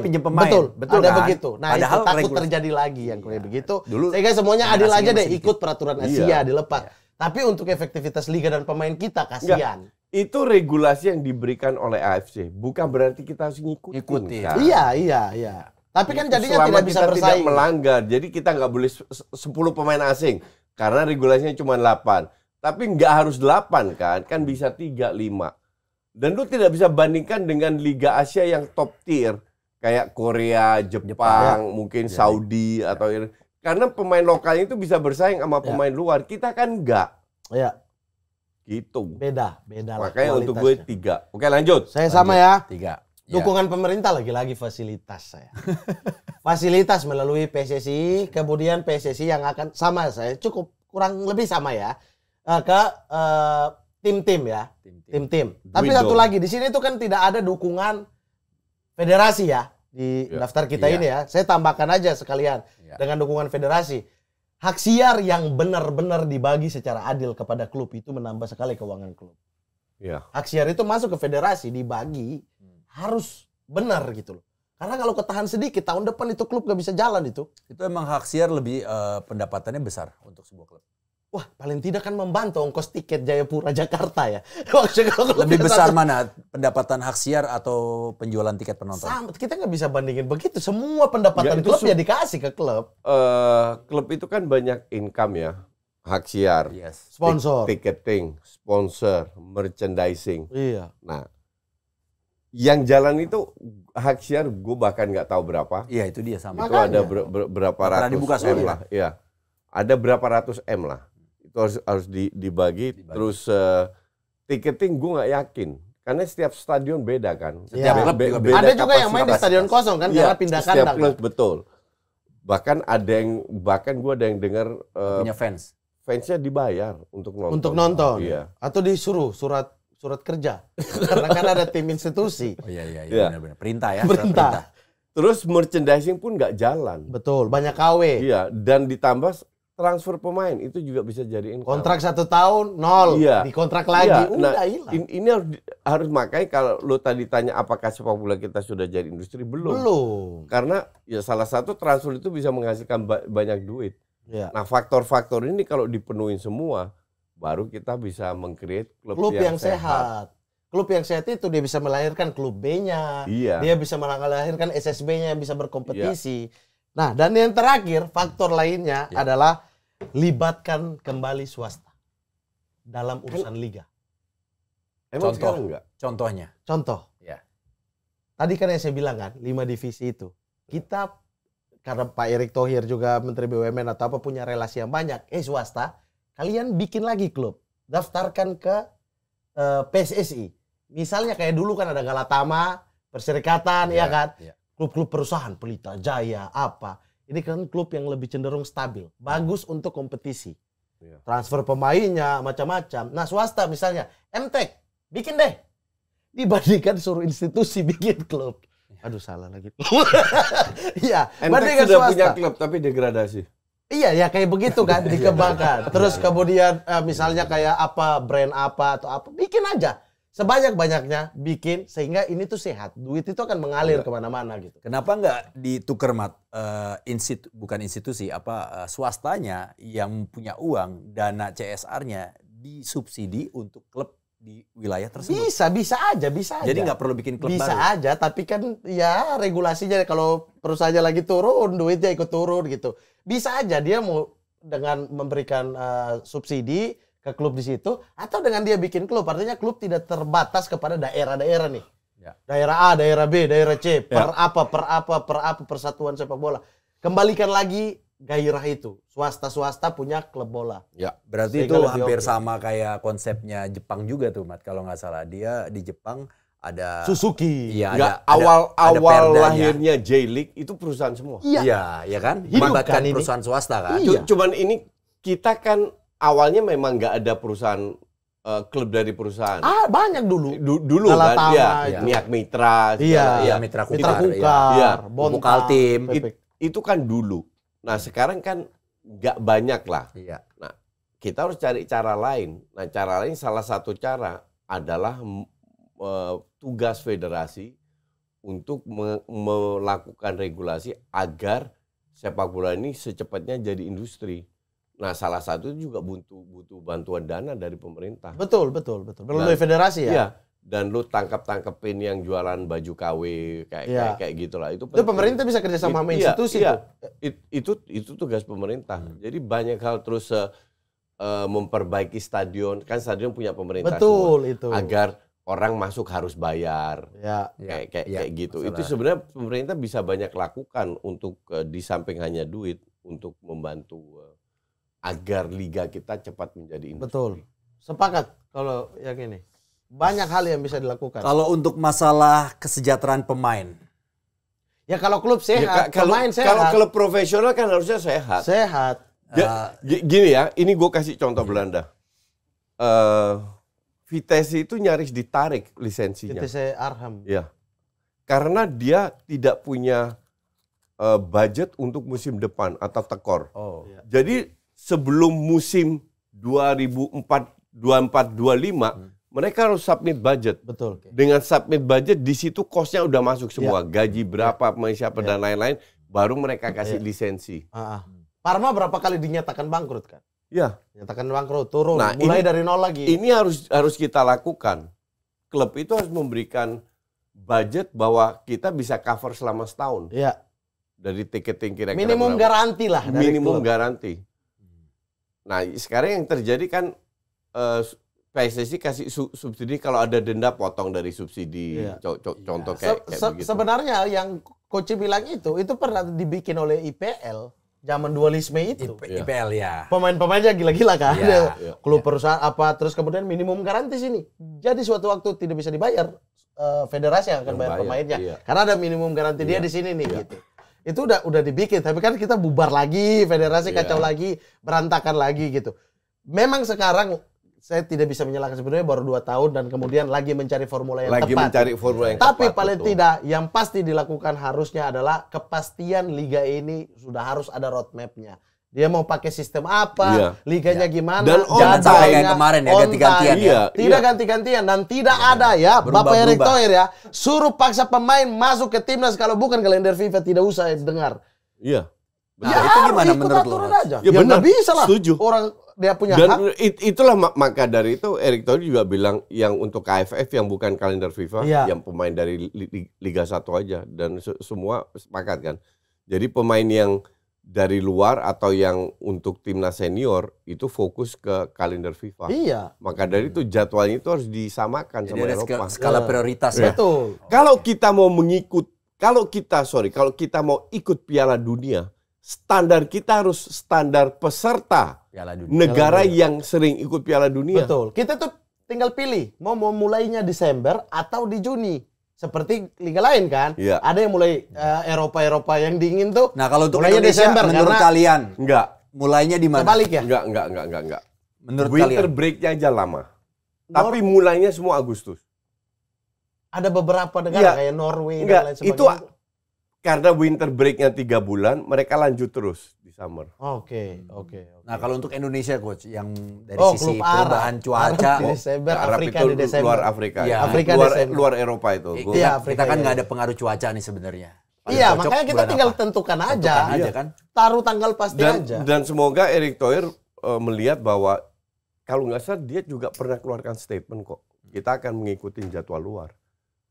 Betul ada kan? Begitu. Nah, padahal itu takut terjadi lagi yang kayak begitu. Dulu sehingga semuanya adil aja deh, ikut peraturan Asia dilepas. Iya. Tapi untuk efektivitas liga dan pemain kita kasihan. Itu regulasi yang diberikan oleh AFC, bukan berarti kita harus ngikutin. Kan? Iya. Tapi kan jadinya tidak bisa bersaing. Tidak melanggar. Jadi kita nggak boleh 10 pemain asing karena regulasinya cuma 8. Tapi nggak harus 8 kan bisa 3, 5. Dan lu tidak bisa bandingkan dengan Liga Asia yang top tier kayak Korea, Jepang, mungkin Saudi atau karena pemain lokalnya itu bisa bersaing sama pemain luar. Kita kan enggak. Iya. Gitu. Beda Makanya untuk gue 3. Oke, lanjut. Saya sama ya. 3. Dukungan pemerintah lagi-lagi fasilitas saya. Fasilitas melalui PSSI, kemudian PSSI yang akan sama saya cukup kurang lebih sama ya. Ke tim-tim ya. Tim-tim. Tapi satu lagi, di sini tuh kan tidak ada dukungan federasi ya di daftar kita ini ya. Saya tambahkan aja sekalian dengan dukungan federasi. Hak siar yang benar-benar dibagi secara adil kepada klub itu menambah sekali keuangan klub. Hak siar itu masuk ke federasi, dibagi harus benar gitu loh. Karena kalau ketahan sedikit tahun depan itu klub gak bisa jalan itu. Itu emang hak siar lebih pendapatannya besar untuk sebuah klub. Wah, paling tidak kan membantu ongkos tiket Jayapura Jakarta ya. Lebih besar mana pendapatan hak siar atau penjualan tiket penonton? Sama, kita nggak bisa bandingin begitu. Semua pendapatan klub ya dikasih ke klub. Klub itu kan banyak income ya. Hak siar, sponsor, ticketing, sponsor, merchandising. Iya. Nah, yang jalan itu hak siar gue bahkan nggak tahu berapa. Iya, itu dia sama. Itu ada berapa ratus M lah. Iya. Ada berapa ratus M lah. Itu harus dibagi. Terus ticketing gue nggak yakin Karena setiap stadion beda kan. Setiap klub juga beda. Ada juga yang main di stadion kosong kan karena pindah setiap kandang. klub, betul. Bahkan gue ada yang dengar Punya fans. fansnya dibayar untuk nonton. Untuk nonton. Iya. Atau disuruh surat kerja. Karena kan ada tim institusi. Oh iya Iya. benar-benar. Perintah ya. Perintah. Terus merchandising pun nggak jalan. Betul, banyak KW. Iya, dan ditambah transfer pemain itu juga bisa jadi income. Kontrak 1 tahun, 0. Iya. Dikontrak lagi, Iya, udah nah, hilang. ini harus makanya kalau lo tadi tanya apakah sepak bola kita sudah jadi industri, belum. Karena ya salah satu transfer itu bisa menghasilkan banyak duit. Iya. Nah, faktor-faktor ini kalau dipenuhi semua, baru kita bisa meng-create klub yang sehat. Klub yang sehat itu dia bisa melahirkan klub B-nya. Iya. Dia bisa melahirkan SSB-nya yang bisa berkompetisi. Nah, dan yang terakhir, faktor lainnya adalah libatkan kembali swasta dalam urusan liga. Emang sekarang enggak? Contohnya. Contoh. Ya. Tadi kan yang saya bilang kan, 5 divisi itu. Kita, karena Pak Erick Thohir juga Menteri BUMN atau apa punya relasi yang banyak. Swasta, kalian bikin lagi klub. Daftarkan ke PSSI. Misalnya kayak dulu kan ada Galatama, Perserikatan, ya kan? Iya. Klub-klub perusahaan, Pelita Jaya, apa. Ini kan klub yang lebih cenderung stabil. Bagus untuk kompetisi. Iya. Transfer pemainnya, macam-macam. Nah swasta misalnya, MTEK, bikin deh. Dibandingkan suruh institusi bikin klub. Aduh salah lagi. Iya, MTEK sudah punya klub tapi degradasi. Iya, ya kayak begitu kan, dikembangkan. Terus kemudian misalnya kayak apa, brand apa atau apa, bikin aja. Sebanyak-banyaknya bikin sehingga ini tuh sehat. Duit itu akan mengalir kemana-mana gitu. Kenapa nggak ditukar bukan institusi, swastanya yang punya uang, dana CSR-nya disubsidi untuk klub di wilayah tersebut? Bisa aja. Jadi nggak perlu bikin klub bisa baru? aja, tapi kan ya regulasinya kalau perusahaannya lagi turun, duitnya ikut turun gitu. Bisa aja dia mau dengan memberikan subsidi ke klub di situ, atau dengan dia bikin klub. Artinya klub tidak terbatas kepada daerah-daerah nih. Ya. Daerah A, daerah B, daerah C, per apa, persatuan sepak bola. Kembalikan lagi gairah itu. Swasta-swasta punya klub bola. Ya, berarti Sehingga itu lebih hampir oke. sama kayak konsepnya Jepang juga tuh, Mat. Kalau nggak salah, dia di Jepang ada Suzuki. Iya, Enggak, ada awal perdanya. lahirnya J-League itu perusahaan semua. Iya. Iya kan? Hidup Melibatkan kan ini. perusahaan swasta kan? Iya. Cuman ini kita kan awalnya memang nggak ada perusahaan klub dari perusahaan. Banyak dulu. Dulu kan, Galatama ya, itu. Niak Mitra, Iya. Iya, Mitra Kukar. Mitra Kukar, Iya. Bontang, Kaltim. PP. itu kan dulu. Nah sekarang kan nggak banyak lah. Iya. Nah kita harus cari cara lain. Nah cara lain salah satu cara adalah tugas federasi untuk melakukan regulasi agar sepak bola ini secepatnya jadi industri. Nah salah satu juga butuh bantuan dana dari pemerintah. Betul. Melalui federasi ya. Iya. Dan lu tangkepin yang jualan baju KW kayak gitulah. Itu Pemerintah bisa kerja sama institusi tuh. Itu tugas pemerintah. Jadi banyak hal terus memperbaiki stadion. Kan stadion punya pemerintah Betul semua. itu. Agar orang masuk harus bayar. Ya. Kayak gitu. masalah. Itu sebenarnya pemerintah bisa banyak lakukan untuk di samping hanya duit untuk membantu agar liga kita cepat menjadi industri. Betul. Sepakat kalau yang ini. Banyak hal yang bisa dilakukan. Kalau untuk masalah kesejahteraan pemain, Ya kalau klub sehat, Kalau pemain sehat. kalau klub profesional kan harusnya sehat. Sehat. Gini ya, ini gue kasih contoh Belanda. Vitesse itu nyaris ditarik lisensinya. VTC Arham. Ya, karena dia tidak punya budget untuk musim depan atau tekor. oh, Jadi sebelum musim 2024-25 mereka harus submit budget. Betul. Dengan submit budget di situ cost-nya udah masuk semua, gaji berapa, pemain siapa dan lain-lain, baru mereka kasih lisensi. Parma berapa kali dinyatakan bangkrut kan? Ya. Nyatakan bangkrut, turun, Nah, mulai dari nol lagi. Ini harus kita lakukan. Klub itu harus memberikan budget bahwa kita bisa cover selama setahun. Iya. Dari tiketing kira-kira Minimum berapa. garansi lah dari Minimum klub. garansi. Nah, sekarang yang terjadi kan PSSI kasih subsidi, kalau ada denda potong dari subsidi. Iya. Contoh kayak begitu. Sebenarnya yang Coach bilang itu pernah dibikin oleh IPL zaman dualisme itu. IPL ya. Pemain-pemainnya gila-gila kan. Iya. Klub perusahaan apa, terus kemudian minimum garantis ini. Jadi suatu waktu tidak bisa dibayar, federasi yang akan bayar pemainnya. Iya. Karena ada minimum garansi dia di sini nih gitu. Itu udah dibikin, tapi kan kita bubar lagi, federasi kacau lagi, berantakan lagi gitu. Memang sekarang saya tidak bisa menyalahkan, sebenarnya baru 2 tahun dan kemudian lagi mencari formula yang Lagi tepat. mencari formula yang Tapi tepat, paling betul. tidak yang pasti dilakukan harusnya adalah kepastian liga ini sudah harus ada roadmap-nya. Dia mau pakai sistem apa, liganya gimana, Dan jangan sampai kayak kemarin ya, ganti-gantian ya. Tidak ganti-gantian dan tidak ada ya, Bapak Erick Thohir ya, suruh paksa pemain masuk ke timnas kalau bukan kalender FIFA, tidak usah dengar. Iya. Nah, itu gimana ikut menurut aturan lo? aja. Ya Ya benar, nggak bisa lah. setuju. Orang dia punya Dan hak. itulah maka dari itu Erick Thohir juga bilang yang untuk KFF yang bukan kalender FIFA, yang pemain dari Liga 1 aja, dan semua sepakat kan. Jadi pemain yang dari luar atau yang untuk timnas senior itu fokus ke kalender FIFA. Iya. Maka dari itu jadwalnya itu harus disamakan Jadi sama ada Eropa. skala prioritas ya. Betul. Kalau kita mau kalau kita mau ikut Piala Dunia, standar kita harus standar peserta Piala Dunia. negara yang sering ikut Piala Dunia. Betul. Kita tuh tinggal pilih mau mulainya Desember atau di Juni. Seperti liga lain kan. Iya. Ada yang mulai Eropa yang dingin tuh. Nah, kalau untuk mulainya Indonesia Desember, menurut karena kalian Enggak. mulainya di mana? Kebalik ya. Enggak. Menurut Winter kalian? break-nya aja lama. Tapi mulainya semua Agustus. Ada beberapa negara Iya. kayak Norway Enggak, dan lain sebagainya. itu karena winter break-nya 3 bulan, mereka lanjut terus di summer. Oke. Nah, kalau untuk Indonesia coach yang dari klub sisi Arab. perubahan cuaca, Arab di Desember, Arab Afrika itu di Desember. luar Afrika. Iya. Afrika luar, Desember. luar Eropa itu. Iya, kita Afrika, kan iya. nggak ada pengaruh cuaca nih sebenarnya. Paling Iya, cocok makanya kita bulan tinggal apa? tentukan aja. Tentukan aja Iya. kan. Taruh tanggal pasti aja. Dan semoga Erick Thohir melihat bahwa kalau nggak salah dia juga pernah keluarkan statement kok. Kita akan mengikuti jadwal luar.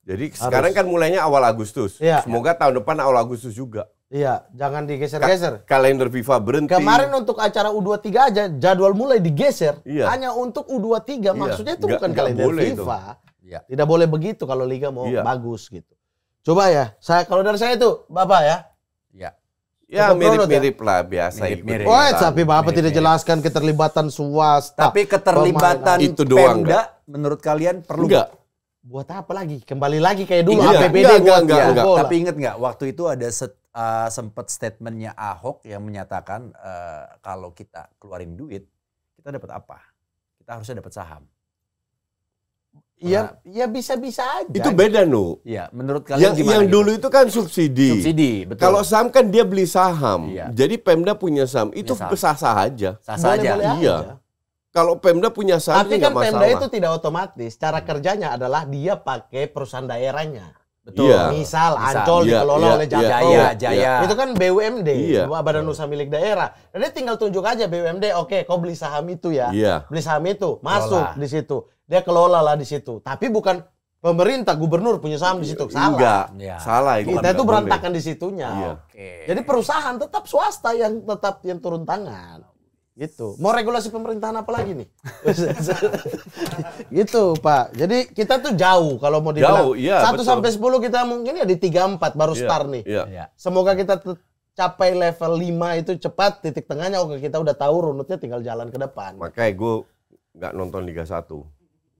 Jadi sekarang kan mulainya awal Agustus. Iya. Semoga tahun depan awal Agustus juga. Iya, jangan digeser-geser. Kalender FIFA berhenti. Kemarin untuk acara U23 aja jadwal mulai digeser. Iya. Hanya untuk U23. Maksudnya itu Nggak- bukan nggak kalender boleh FIFA. Iya. Tidak boleh begitu kalau liga mau Iya. bagus gitu. Coba ya, kalau dari saya itu Bapak ya. Iya. Ya Cukup runut mirip-mirip lah biasa. Mirip-mirip. ikut Oh, ikutan. tapi Bapak tidak jelaskan keterlibatan swasta. Tapi keterlibatan Itu doang, Pemda menurut kalian perlu Enggak. Buat apa lagi? Kembali lagi kayak dulu Iya, APBD enggak, buat enggak. bola. Tapi inget nggak waktu itu ada sempat statementnya Ahok yang menyatakan kalau kita keluarin duit kita dapat apa? Kita harusnya dapat saham. Iya, ya bisa-bisa aja. Itu beda, Nu. Iya, menurut kalian gimana? Yang gitu? dulu itu kan subsidi. Subsidi, betul. Kalau saham kan dia beli saham. Iya. Jadi Pemda punya saham. Itu saham. sah-sah aja. sah-sah aja. Boleh-boleh Iya. aja. Kalau Pemda punya saham Tapi itu kan nggak Pemda masalah. itu tidak otomatis. Cara kerjanya adalah dia pakai perusahaan daerahnya. Betul. Iya. Misal Misal. Ancol Iya, dikelola iya, oleh iya, Jakpro. Jaya, Jaya. Itu kan BUMD, Iya. Badan Usaha Milik Daerah. Dan dia tinggal tunjuk aja BUMD, oke, kau beli saham itu ya. Iya. Beli saham itu, masuk Kelola. di situ. Dia kelola lah di situ. Tapi bukan pemerintah, gubernur punya saham di situ. Salah. Enggak. Iya. Salah itu. Kita nggak itu boleh. berantakan di situnya. Iya. Oke. Jadi perusahaan tetap swasta yang turun tangan. Gitu. Mau regulasi pemerintahan apa lagi nih? Gitu, Pak. Jadi kita tuh jauh kalau mau dibilang. Jauh, iya, 1 betul. sampai 10 kita mungkin ya di 3-4 baru Iya, start nih. Iya. Iya. Semoga kita capai level 5 itu cepat, titik tengahnya oke kita udah tahu runutnya, tinggal jalan ke depan. Makanya gue nggak nonton Liga 1.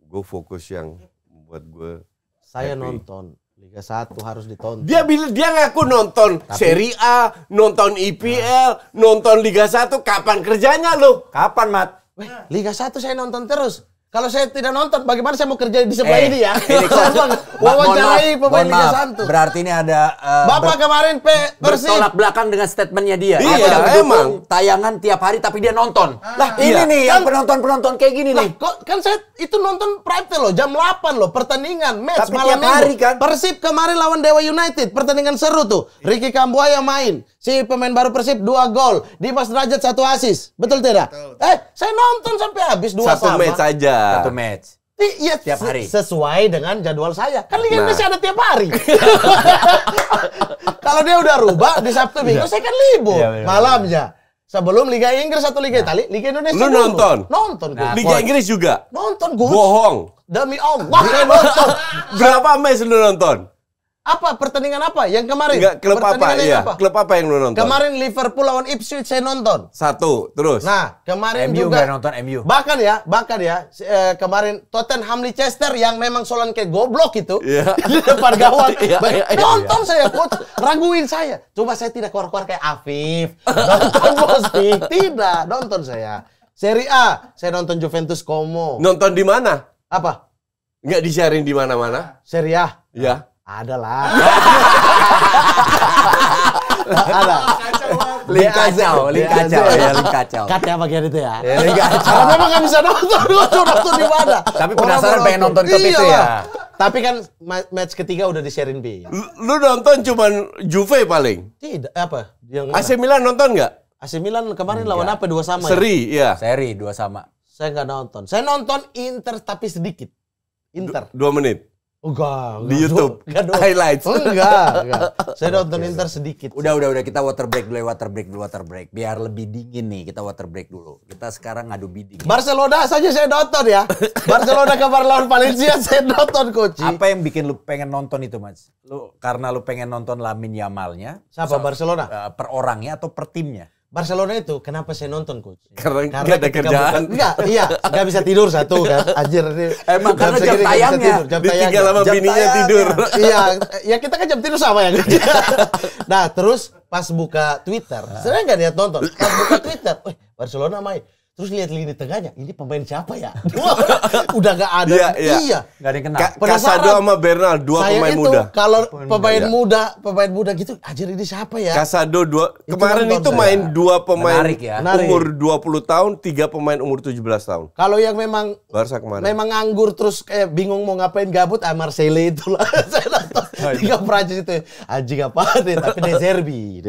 Gue fokus yang buat gue. Saya happy. nonton Liga 1 harus ditonton. Dia ngaku nonton Serie A, nonton IPL, nonton Liga 1. Kapan kerjanya lo? Kapan, Mat? Weh, Liga 1 saya nonton terus. Kalau saya tidak nonton, bagaimana saya mau kerja di sebelah ini ya? ini, Coach. Wawancarai pemain Mohon Liga maaf. 1. Berarti ini ada Bapak kemarin Persib. bertolak belakang dengan statementnya dia. Iya, Dia tidak mendukung emang. tayangan tiap hari tapi dia nonton. Lah, iya. ini nih yang penonton-penonton kayak gini Lah, nih. kok kan saya itu nonton private loh, jam 8 loh, pertandingan, match Tapi malam tiap hari minggu. kan? Persib kemarin lawan Dewa United, pertandingan seru tuh. Ricky Kambuaya main, si pemain baru Persib 2 gol, Dimas Derajat 1 assist. Betul tidak? Saya nonton sampai habis 2 Satu sama. match aja. Satu match. Iya, Tiap hari. Sesuai dengan jadwal saya. Kan Liga Nah. Indonesia ada tiap hari. Kalau dia udah rubah di Sabtu Minggu, saya kan libur Iya, benar. malamnya. Sebelum Liga Inggris atau Liga Italia, Liga Indonesia Lu dulu. nonton? Nonton gue. Nah, Liga Inggris juga. Nonton gue. Bohong. Demi Allah, saya nonton. Berapa match lu nonton? Apa pertandingan apa yang kemarin? Enggak, klub apa? Pertandingan yang Iya, klub apa yang lu nonton? Kemarin Liverpool lawan Ipswich saya nonton. 1, terus. Nah, kemarin MU juga nggak nonton MU. Bahkan ya, kemarin Tottenham Leicester yang memang Solanke goblok itu Iya. di depan gawat. Iya, iya, iya. Nonton saya, coach, raguin saya. Coba saya tidak keluar-keluar kayak Afif. Nonton Bostik, tidak, nonton saya. Serie A, saya nonton Juventus Como. Nonton di mana? Apa? Enggak di-sharing di mana-mana? Serie A? Ya. Ada lah. Ada. Link kacau, link kacau, ya link kacau. Katanya bagian itu ya. Ya, link kacau. Kalau memang nggak bisa nonton di mana? Tapi penasaran Orang-orang pengen nonton klub itu Iyalah. ya. Tapi kan match ketiga udah di sharing B. Lu nonton cuman Juve paling. Tidak, apa? Yang mana? AC Milan nonton nggak? AC Milan kemarin lawan apa? 2 sama ya? Seri, ya. Seri 2 sama. Saya nggak nonton. Saya nonton Inter tapi sedikit. Inter. 2 menit. Enggak. Di YouTube. Enggak. Highlights. Enggak. Saya nonton Inter sedikit. Udah kita water break dulu, water break. Biar lebih dingin nih, kita water break dulu. Kita sekarang ngadu bidding. Barcelona saja saya nonton ya. Barcelona kemarin lawan Valencia saya nonton, coach. Apa yang bikin lu pengen nonton itu, Mas? Karena lu pengen nonton Lamine Yamalnya? Siapa, Barcelona? Per orangnya atau per timnya? Barcelona itu kenapa saya nonton, coach? Karena nggak ada ketika kerjaan. nggak bisa tidur satu kan. Anjir ini. Emang karena jam segini nggak bisa tayangnya. tidur, jam Ditinggal tayangnya. sama Jam bininya tayangnya. tidur. Iya, ya kita kan jam tidur sama ya. Nah, terus pas buka Twitter, saya nggak niat nonton. Pas buka Twitter, Barcelona main. Terus lihat lini tengahnya, ini pemain siapa ya? Udah nggak ada. Iya, iya. Iya. Nggak ada yang kenal. Penasaran. Casado sama Bernal, 2 Saya pemain itu muda. kalau pemain muda. muda gitu, anjir ini siapa ya? Casado 2. Itu Kemarin nonton itu saya. main 2 pemain Menarik ya. Menarik. umur 20 tahun, 3 pemain umur 17 tahun. Kalau yang memang Barca kemarin. memang nganggur terus kayak bingung mau ngapain gabut, Marseille itulah. Saya nonton tiga Prancis itu. Anjing apa deh, tapi De Zerbi.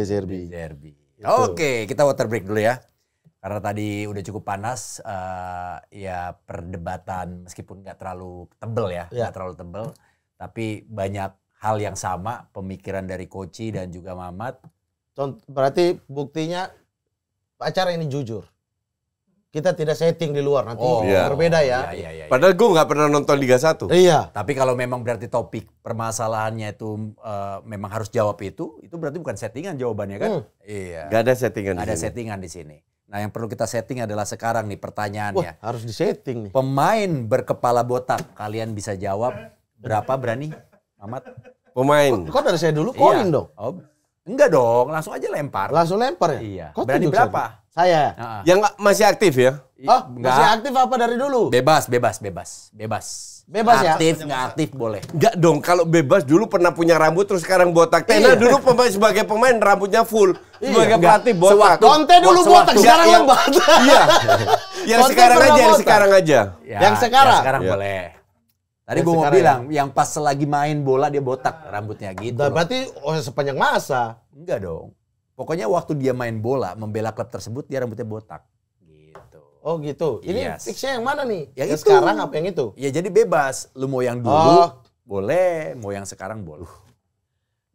Derby. Oke, kita water break dulu ya. Karena tadi udah cukup panas, ya perdebatan meskipun nggak terlalu tebel ya, nggak terlalu tebel, tapi banyak hal yang sama, pemikiran dari Koci dan juga Mamat. Berarti buktinya acara ini jujur. Kita tidak setting di luar, nanti iya. berbeda ya. Iya. Padahal gue nggak pernah nonton Liga 1. Iya. Tapi kalau memang berarti topik permasalahannya itu memang harus jawab itu berarti bukan settingan jawabannya kan? Iya. Gak ada settingan Nggak di ada sini. settingan di sini. Nah, yang perlu kita setting adalah sekarang nih pertanyaannya. Wah, harus disetting nih. Pemain berkepala botak, kalian bisa jawab berapa berani, Mamat? Pemain. Kok dari saya dulu koin dong? Oh, enggak dong, langsung aja lempar. Langsung lempar ya? Iya. Kok Berani tunjuk berapa? Saya. Heeh. Yang masih aktif ya? Oh, Enggak. masih aktif apa dari dulu? Bebas. Bebas ya? Aktif, nggak aktif boleh. Enggak dong, kalau bebas dulu pernah punya rambut terus sekarang botak. Tena dulu sebagai pemain rambutnya full. Sebagai Enggak. pelatih botak. Conte dulu botak, sekarang yang- lembat. Iya. Yang Conte sekarang pernah aja, yang botak. sekarang aja. Ya, Yang sekarang? yang sekarang Ya. boleh. Tadi Yang gue mau sekarang bilang, yang pas lagi main bola dia botak rambutnya gitu. Nah, berarti sepanjang masa. Enggak dong. Pokoknya waktu dia main bola, membela klub tersebut, dia rambutnya botak. Gitu. Oh gitu. Ini Yes. fixnya yang mana nih? Yang Yang itu. sekarang apa yang itu? Ya jadi bebas. Lu mau yang dulu, Oh. boleh. Mau yang sekarang, boleh.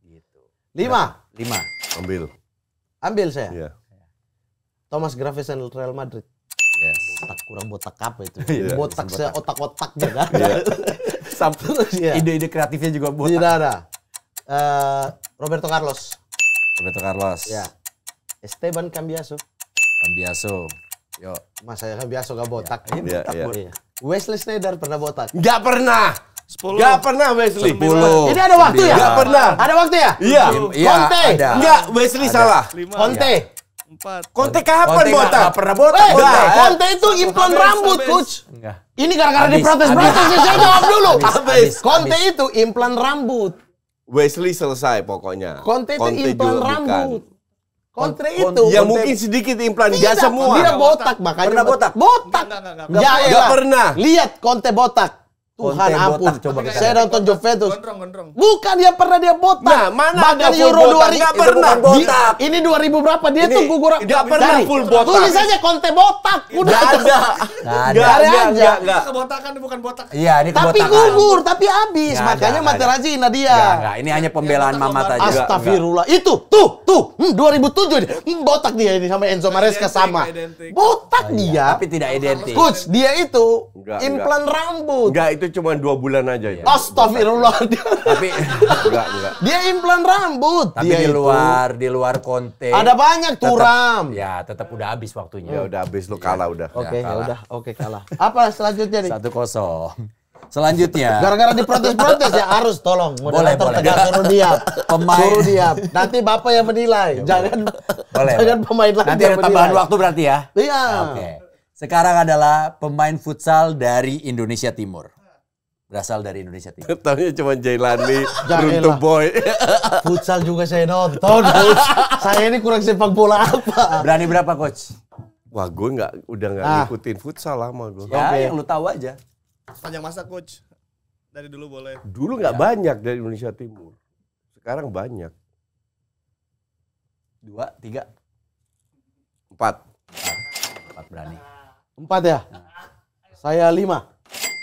Gitu. 5. 5. Ambil. Ambil saya. Iya. Thomas Gravesen Real Madrid. Yes. Botak kurang botak apa itu? Iya, botak seotak-otaknya kan? Sampai Iya. ide-ide kreatifnya juga botak. Tidak ada. Roberto Carlos. Roberto Carlos. Ya. Esteban Cambiaso. Cambiaso. Yo. Mas saya Cambiaso gak botak. Iya, iya. Iya. Wesley Sneijder pernah botak. Enggak pernah. 10. Enggak pernah Wesley. 10. Ini ada waktu ya? Enggak pernah. Ada waktu ya? Iya. Iya, Conte. ada. Enggak, Wesley salah. 5. Conte. 4. Conte kapan Conte botak? nggak pernah botak. Conte. Conte itu implan Habis, rambut, habis. coach. Enggak. Ini gara-gara Habis, diprotes-protes habis. saya jawab dulu. Habis. Conte itu implan rambut. Wesley selesai pokoknya. Conte itu implan juga rambut. bukan. Conte Conte. itu. Ya mungkin sedikit implan, Tidak, enggak semua. Dia botak makanya. Pernah botak? Botak. Enggak. Ya, Nggak elah. pernah. Lihat Conte botak. Tuhan Conte ampun. botak, coba kita Saya lihat. nonton Juventus. Gondrong. Bukan dia pernah dia botak. Nah, mana Bahkan ada full Euro botak? 2000. Nggak Itu pernah. bukan botak. Ini 2000 berapa? Dia Ini tuh gugur. nggak pernah Cari. full botak. Tulis saja Conte botak. Udah. Enggak ada. Nggak ada. Nggak ada, Aja. enggak. Kebotakan bukan botak. Iya, ini Tapi kebotakan. gugur, tapi habis. Nggak ada, Makanya nggak ada. Materazzi Nadia. Enggak. Ini hanya pembelaan Yang Mamat botak aja. lomba. Astagfirullah. Itu, tuh. 2007 dia. Botak dia ini sama Enzo Maresca Identik, sama. identik. Botak dia. Tapi tidak identik. Coach, dia itu Enggak, implan rambut. Enggak, itu itu cuma 2 bulan aja itu. Astagfirullah. Tapi Enggak. Dia implan rambut. tapi dia di luar konten. Ada banyak tuh Ram. Ya, tetap udah habis Ya waktunya. udah habis lu kalah udah. Oke, ya kalah. udah. Oke, kalah. Apa selanjutnya nih? 1-0. Selanjutnya. Gara-gara diprotes-protes ya harus tolong. Moderator Boleh. tegas suruh diam. Pemain. Suruh diam. Nanti Bapak yang menilai. Jangan Boleh. pemain lain Nanti yang ada tambahan menilai. waktu berarti ya. Iya. Oke. Sekarang adalah pemain futsal dari Indonesia Timur. Berasal dari Indonesia Timur. Taunya cuma Jailani, Jangan Runtuh lah. Boy. Futsal juga saya nonton. Saya ini kurang sepak bola apa? Berani berapa, coach? Wah, gue udah nggak Ah. ngikutin futsal lama gue. Ya, Oke. yang lu tahu aja. Panjang masa coach. Dari dulu boleh. Dulu nggak banyak dari Indonesia Timur. Sekarang banyak. 2, 3, 4. 4 berani. 4 ya? Saya 5.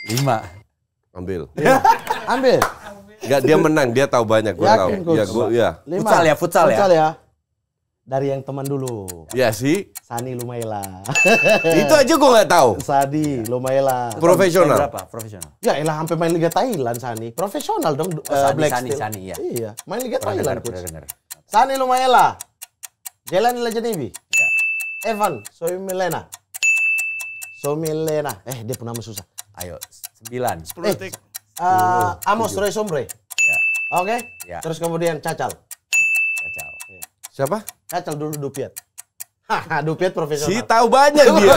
5. Ambil. Ambil. Enggak, dia menang, dia tahu banyak, gue tahu. Yakin, Coach? Ya, gue ya. 5. Futsal ya? Dari yang teman dulu. Ya sih. Sani Lumaila. Itu aja gue nggak tahu. Sadi Lumaila. Profesional. Berapa? Profesional. Ya elah sampai main Liga Thailand Sani. Profesional dong. Sani, ya. Iya, main Liga Pernah Thailand. dengar, Coach. pernah dengar. Sani Lumaila. Jelani Lajanibi. Ya. Evan Soimilena. Dia pun nama susah. Ayo, 9. 10 detik. Amos Roy Sombre. Ya, Oke. Ya. Terus kemudian Cacal. kacau. Siapa? Cacal dulu Dupiat. Haha, Dupiat profesional. Si tahu banyak dia.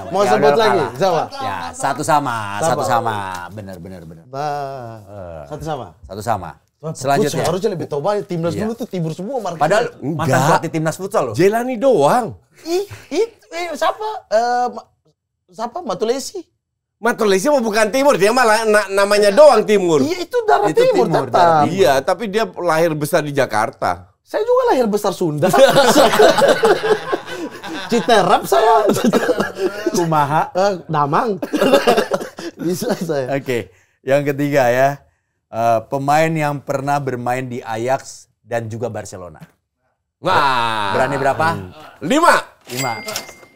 Mau Ya, sebut udah lagi? kalah. Siapa? Ya, satu sama. Benar. Nah, satu sama. Satu sama. Coach, Selanjutnya. harusnya lebih tahu banget. Timnas Iya. dulu tuh timur semua marketnya. Padahal mantan Enggak. pelatih timnas futsal loh. Jailani doang. Siapa? Siapa? Matulesi. Matulesi mah bukan timur, dia malah namanya doang timur. Iya, itu darah Itu timur, timur, tetap. darah timur. Iya, tapi dia lahir besar di Jakarta. Saya juga lahir besar Sunda. Citerap saya. Kumaha. Damang. Bisa saya. Oke, yang ketiga ya. Pemain yang pernah bermain di Ajax dan juga Barcelona. Nah, Berani berapa? 5. 5.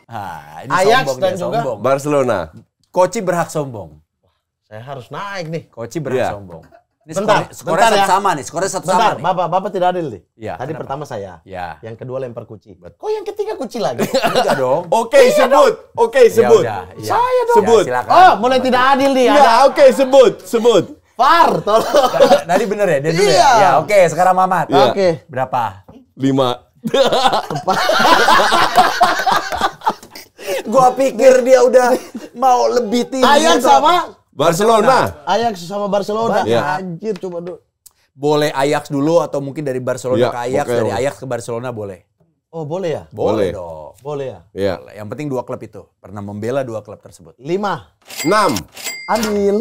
Nah, ini Ajax sombong dan dia, juga sombong. Barcelona. Koci berhak sombong. Saya harus naik nih. Koci berhak Iya. sombong. Ini Bentar, skornya bentar satu ya. sama nih. Skornya satu sama Bentar, nih. Bapak tidak adil nih. Iya, Tadi kenapa? pertama saya. Ya. Yang kedua lempar kuci. Kok yang ketiga kuci lagi? Enggak dong. Oke, sebut. Oke, sebut. Ya udah, iya. Saya dong. Sebut. Ya, silakan. Oh, mulai tidak adil nih. Ada Ya, oke, sebut. VAR, tolong. Tadi bener ya? Dia dulu Iya. ya? Ya, oke. Sekarang Mamat. Iya. Oke. Berapa? 5. Gua pikir dia udah mau lebih tinggi. Ajax sama Barcelona. Ajax sama Barcelona. Iya. Anjir, coba dulu. Boleh Ajax dulu atau mungkin dari Barcelona Iya, ke Ajax, oke. dari Ajax ke Barcelona boleh. Oh, boleh ya? Boleh. Dong. Boleh ya? Iya. Boleh. Yang penting 2 klub itu. Pernah membela 2 klub tersebut. 5. 6. Adil.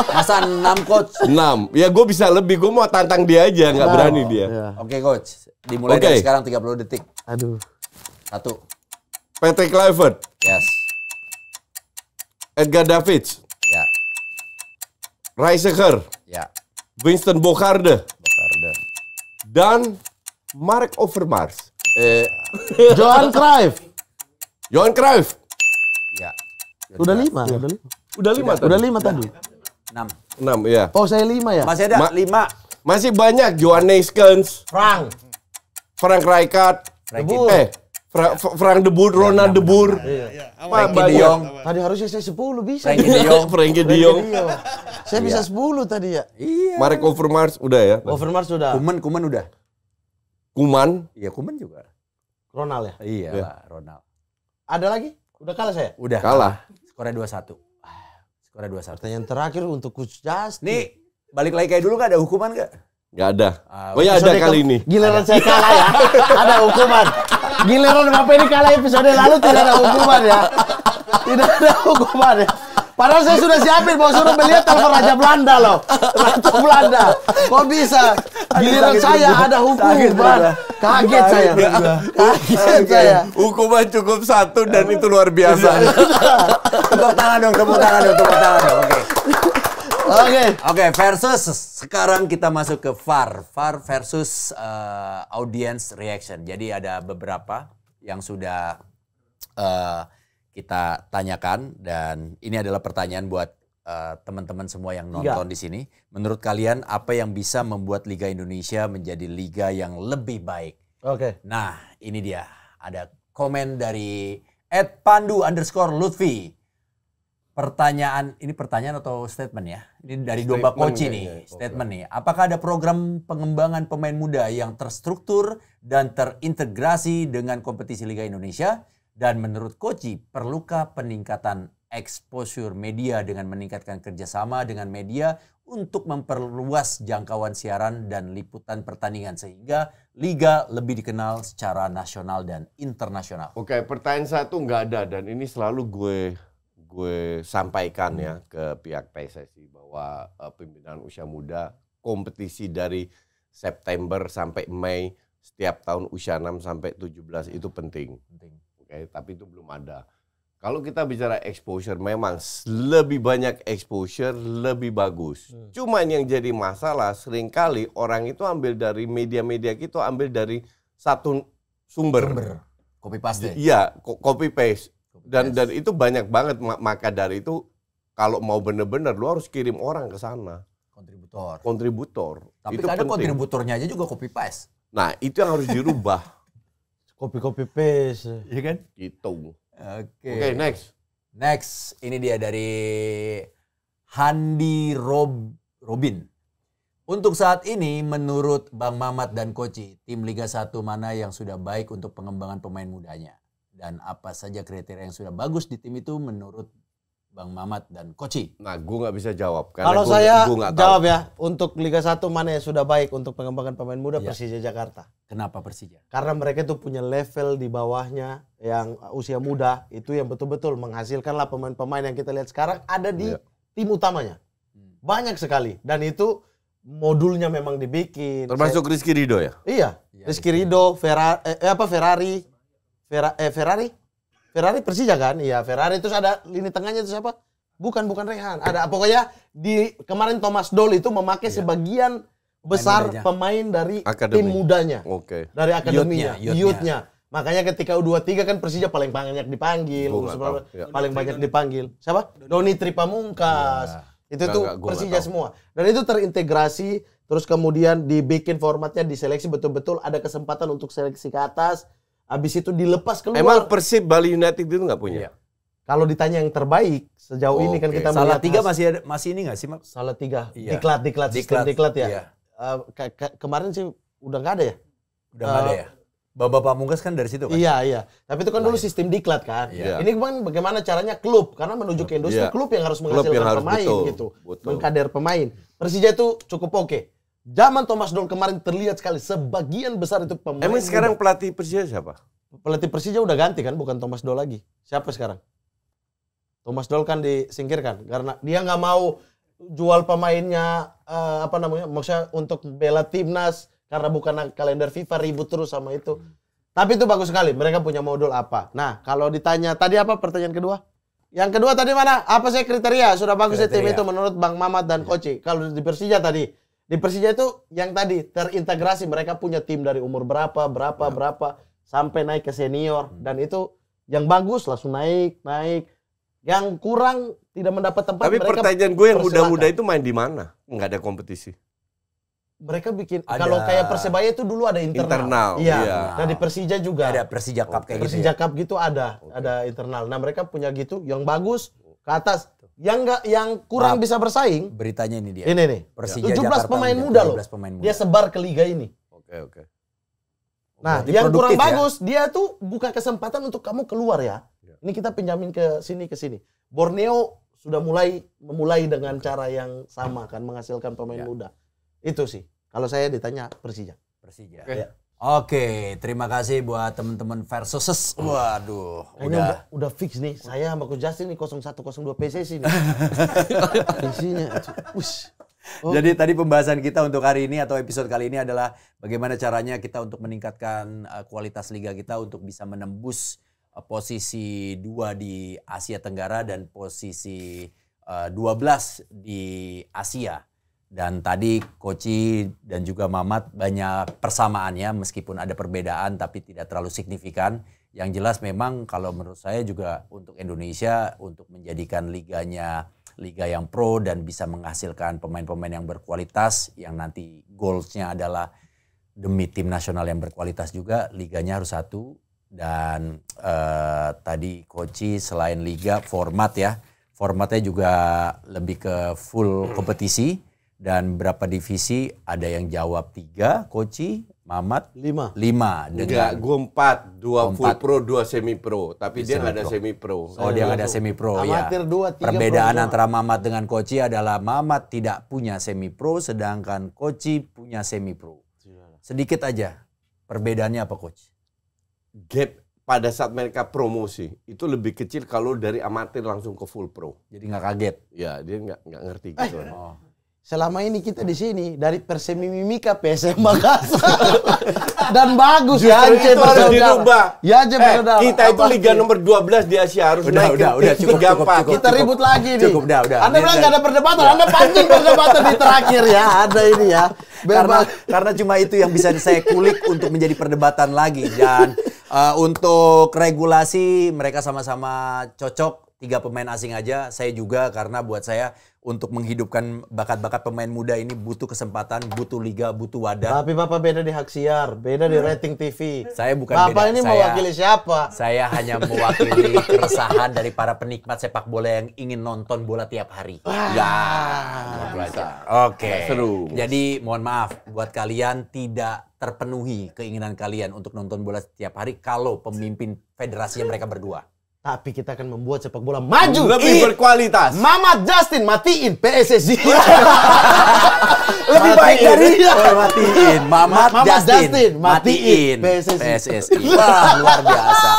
Masa 6 coach? 6. Ya gue bisa lebih, gue mau tantang dia aja, nggak berani dia. Iya. Oke coach. Dimulai Oke. dari sekarang 30 detik. Aduh. 1. Patrick Kluivert, Yes. Edgar Davids, Ya. Reiziger, Ya. Winston Bogarde, Bogarde. dan Mark Overmars. Johan Cruyff. Johan Cruyff. Ya. Udah 5. Udah 5 Udah 5 tadi. 6. 6, ya. Oh, saya 5 ya? Masih ada 5. Masih banyak. Johan Neeskens, Frank. Frank Rijkaard, Frankie. Frank de Boer, Ronald de Boer. Iya. Frankie banyak. de Jong. Tadi harusnya saya 10 bisa. Frankie de Jong. Frankie de Jong, Saya bisa 10 tadi ya. Iya. Mark Overmars, udah ya. Overmars sudah. Kuman udah. Kuman, Iya, Kuman juga. Ronald ya? Iya Iya. lah, Ronald. Ada lagi? Udah kalah saya? Udah. kalah. Skornya 2-1. Skornya 2-1. Pertanyaan terakhir untuk Coach Justin. Nih, balik lagi kayak dulu nggak ada hukuman nggak? Nggak ada. Ah, Oh ya ada kali ini. Giliran saya kalah ya. Ada hukuman. Giliran Bapak ini kalah episode lalu tidak ada hukuman ya. Tidak ada hukuman ya. Padahal saya sudah siapin mau suruh melihat telepon Raja Belanda loh. Ratu Belanda. Kok bisa? Giliran Sakit saya perut ada gua. hukuman. Sakit perut gua. Kaget saya. Kaget saya. Hukuman cukup 1 dan itu luar biasa. Tepuk tangan dong. Oke. Oke. Oke, versus sekarang kita masuk ke VAR. VAR versus audience reaction. Jadi ada beberapa yang sudah kita tanyakan dan ini adalah pertanyaan buat teman-teman semua yang nonton di sini. Menurut kalian apa yang bisa membuat Liga Indonesia menjadi liga yang lebih baik? Oke. Nah, ini dia. Ada komen dari @pandu_lutfi. Ini pertanyaan atau statement ya? Ini dari Domba Koci nih, statement nih. Apakah ada program pengembangan pemain muda yang terstruktur dan terintegrasi dengan kompetisi Liga Indonesia? Dan menurut Koci, perlukah peningkatan exposure media dengan meningkatkan kerjasama dengan media untuk memperluas jangkauan siaran dan liputan pertandingan sehingga Liga lebih dikenal secara nasional dan internasional? Oke, pertanyaan satu nggak ada dan ini selalu gue sampaikan ya ke pihak PSSI bahwa pembinaan usia muda kompetisi dari September sampai Mei setiap tahun usia 6 sampai 17 itu penting. Oke, tapi itu belum ada. Kalau kita bicara exposure memang lebih banyak exposure lebih bagus. Cuman yang jadi masalah seringkali orang itu ambil dari media-media kita ambil dari satu sumber. Copy paste. Iya, copy paste. Dan itu banyak banget, maka dari itu kalau mau bener-bener lu harus kirim orang ke sana. Kontributor. Tapi itu kadang penting. kontributornya aja juga copy paste. Nah, itu yang harus dirubah. Copy paste. Iya kan? Gitu. Oke, next. Next, ini dia dari Handi Robin. Untuk saat ini, menurut Bang Mamat dan Koci, tim Liga 1 mana yang sudah baik untuk pengembangan pemain mudanya? Dan apa saja kriteria yang sudah bagus di tim itu menurut Bang Mamat dan Koci? Nah, gue nggak bisa jawab. Kalau saya jawab ya, untuk Liga 1 mana yang sudah baik untuk pengembangan pemain muda? Persija Jakarta. Kenapa Persija? Karena mereka itu punya level di bawahnya yang usia muda, itu yang betul-betul menghasilkanlah pemain-pemain yang kita lihat sekarang ada di tim utamanya. Banyak sekali. Dan itu modulnya memang dibikin. Termasuk Rizky Ridho ya? Iya. Rizky Ridho, Ferrari Persija kan? Iya, Ferrari. Terus ada lini tengahnya itu siapa? Bukan Rehan. Ada pokoknya di kemarin Thomas Doll itu memakai sebagian besar pemain dari tim mudanya. Oke. Dari akademinya, youth-nya. Makanya ketika U23 kan Persija paling banyak dipanggil, paling banyak dipanggil. Siapa? Doni Tripamungkas. Itu tuh Persija semua. Dan itu terintegrasi, terus kemudian dibikin formatnya, diseleksi betul-betul, ada kesempatan untuk seleksi ke atas. Habis itu dilepas keluar. Emang Persib Bali United itu nggak punya? Iya. Kalau ditanya yang terbaik sejauh ini kan kita melihat Salatiga masih ini nggak sih, Mak? Salatiga. Iya. Diklat ya. Kemarin sih udah nggak ada ya? Udah nggak ada ya? Bapak Pamungkas kan dari situ kan? Iya. Tapi itu kan dulu sistem diklat kan. Iya. Ini kan bagaimana caranya klub, karena menuju ke industri klub yang harus menghasilkan pemain gitu. Mengkader pemain. Persija itu cukup oke. Zaman Thomas Doll kemarin terlihat sekali sebagian besar itu pemain. Emang sekarang pelatih Persija siapa? Pelatih Persija udah ganti kan, bukan Thomas Doll lagi. Siapa sekarang? Thomas Doll kan disingkirkan karena dia nggak mau jual pemainnya maksudnya untuk bela timnas karena bukan kalender FIFA, ribut terus sama itu. Tapi itu bagus sekali, mereka punya modul apa. Nah, kalau ditanya tadi apa pertanyaan kedua? Yang kedua tadi mana? Apa sih kriteria sudah bagus ya tim itu menurut Bang Mamat dan Koci? Kalau di Persija tadi, di Persija itu yang tadi terintegrasi, mereka punya tim dari umur berapa sampai naik ke senior, dan itu yang bagus langsung naik. Yang kurang tidak mendapat tempat. Tapi pertanyaan gue yang muda-muda itu main di mana? Nggak ada kompetisi. Mereka bikin kalau kayak Persebaya itu dulu ada internal. Iya. Nah di Persija juga ada Persija Cup kayak gitu. Persija Cup gitu ada internal. Nah mereka punya gitu yang bagus ke atas. Yang kurang bisa bersaing. Beritanya ini dia. Ini nih. Persija 17 Jakarta pemain muda loh. Dia sebar ke liga ini. Oke. Nah, yang kurang bagus, dia tuh buka kesempatan untuk kamu keluar ya. Ini kita pinjamin ke sini. Borneo sudah memulai dengan cara yang sama kan, menghasilkan pemain muda. Itu sih. Kalau saya ditanya Persija. Oke, terima kasih buat teman-teman Versus. Waduh, udah fix nih. Saya sama Coach Justin nih 0102 PSSI nih. Isinya. Jadi tadi pembahasan kita untuk hari ini atau episode kali ini adalah bagaimana caranya kita untuk meningkatkan kualitas liga kita untuk bisa menembus posisi 2 di Asia Tenggara dan posisi 12 di Asia. Dan tadi Koci dan juga Mamat banyak persamaannya meskipun ada perbedaan tapi tidak terlalu signifikan. Yang jelas memang kalau menurut saya juga untuk Indonesia untuk menjadikan liganya liga yang pro dan bisa menghasilkan pemain-pemain yang berkualitas yang nanti goalsnya adalah demi tim nasional yang berkualitas juga. Liganya harus satu. Dan tadi Koci selain liga formatnya juga lebih ke full kompetisi. Dan berapa divisi, ada yang jawab 3, Koci, Mamat 5. 5. Enggak, gue 4, 2 full pro, 2 semi pro. Tapi dia nggak ada semi pro. Oh, dia nggak ada semi pro ya. Amatir 2, 3 Perbedaan pro. antara Mamat dengan Koci adalah Mamat tidak punya semi pro, sedangkan Koci punya semi pro. Sedikit aja. Perbedaannya apa, Coach? Gap pada saat mereka promosi itu lebih kecil kalau dari amatir langsung ke full pro. Jadi nggak kaget. Ya, dia nggak ngerti gitu. Oh. Selama ini kita di sini dari Persemi Mimika PSM Makassar dan bagus ya Justru itu harus dirubah. Yance bersaudara. Kita itu liga nomor 12 di Asia harus naik udah, ke cukup. 34. Kita ribut lagi nih. Cukup, udah. Anda bilang nggak ada perdebatan, Anda pancing perdebatan di terakhir ya. Ada ini ya. Karena cuma itu yang bisa saya kulik untuk menjadi perdebatan lagi. Dan untuk regulasi mereka sama-sama cocok. 3 pemain asing aja. Saya juga karena buat saya untuk menghidupkan bakat-bakat pemain muda ini butuh kesempatan, butuh liga, butuh wadah. Tapi Bapak beda di hak siar, beda di rating TV. Saya bukan Bapak beda. ini mewakili siapa? Saya hanya mewakili keresahan dari para penikmat sepak bola yang ingin nonton bola tiap hari. Ya, Oke. Seru. Jadi mohon maaf buat kalian tidak terpenuhi keinginan kalian untuk nonton bola setiap hari kalau pemimpin federasinya mereka berdua. Tapi kita akan membuat sepak bola maju. lebih berkualitas. Mamat Justin matiin PSSI. Lebih baik dari matiin. Mamat Justin Justin matiin PSSI. Wah, luar biasa.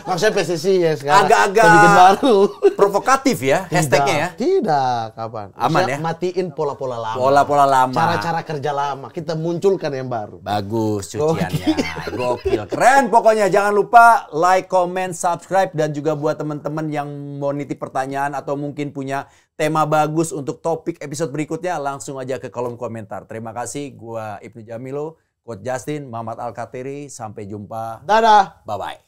Maksudnya PSSI ya sekarang. Agak-agak bikin baru. Provokatif ya hashtagnya ya. Tidak, kapan? Aman Maksudnya ya? Matiin pola-pola lama. Pola-pola lama. Cara-cara kerja lama. Kita munculkan yang baru. Bagus cuciannya. Gokil. Keren pokoknya. Jangan lupa like, comment, subscribe. Dan juga buat teman-teman yang mau nitip pertanyaan atau mungkin punya tema bagus untuk topik episode berikutnya, langsung aja ke kolom komentar. Terima kasih. Gua Ibnu Jamilo, Coach Justin, Mamat Al-Katiri. Sampai jumpa. Dadah. Bye-bye.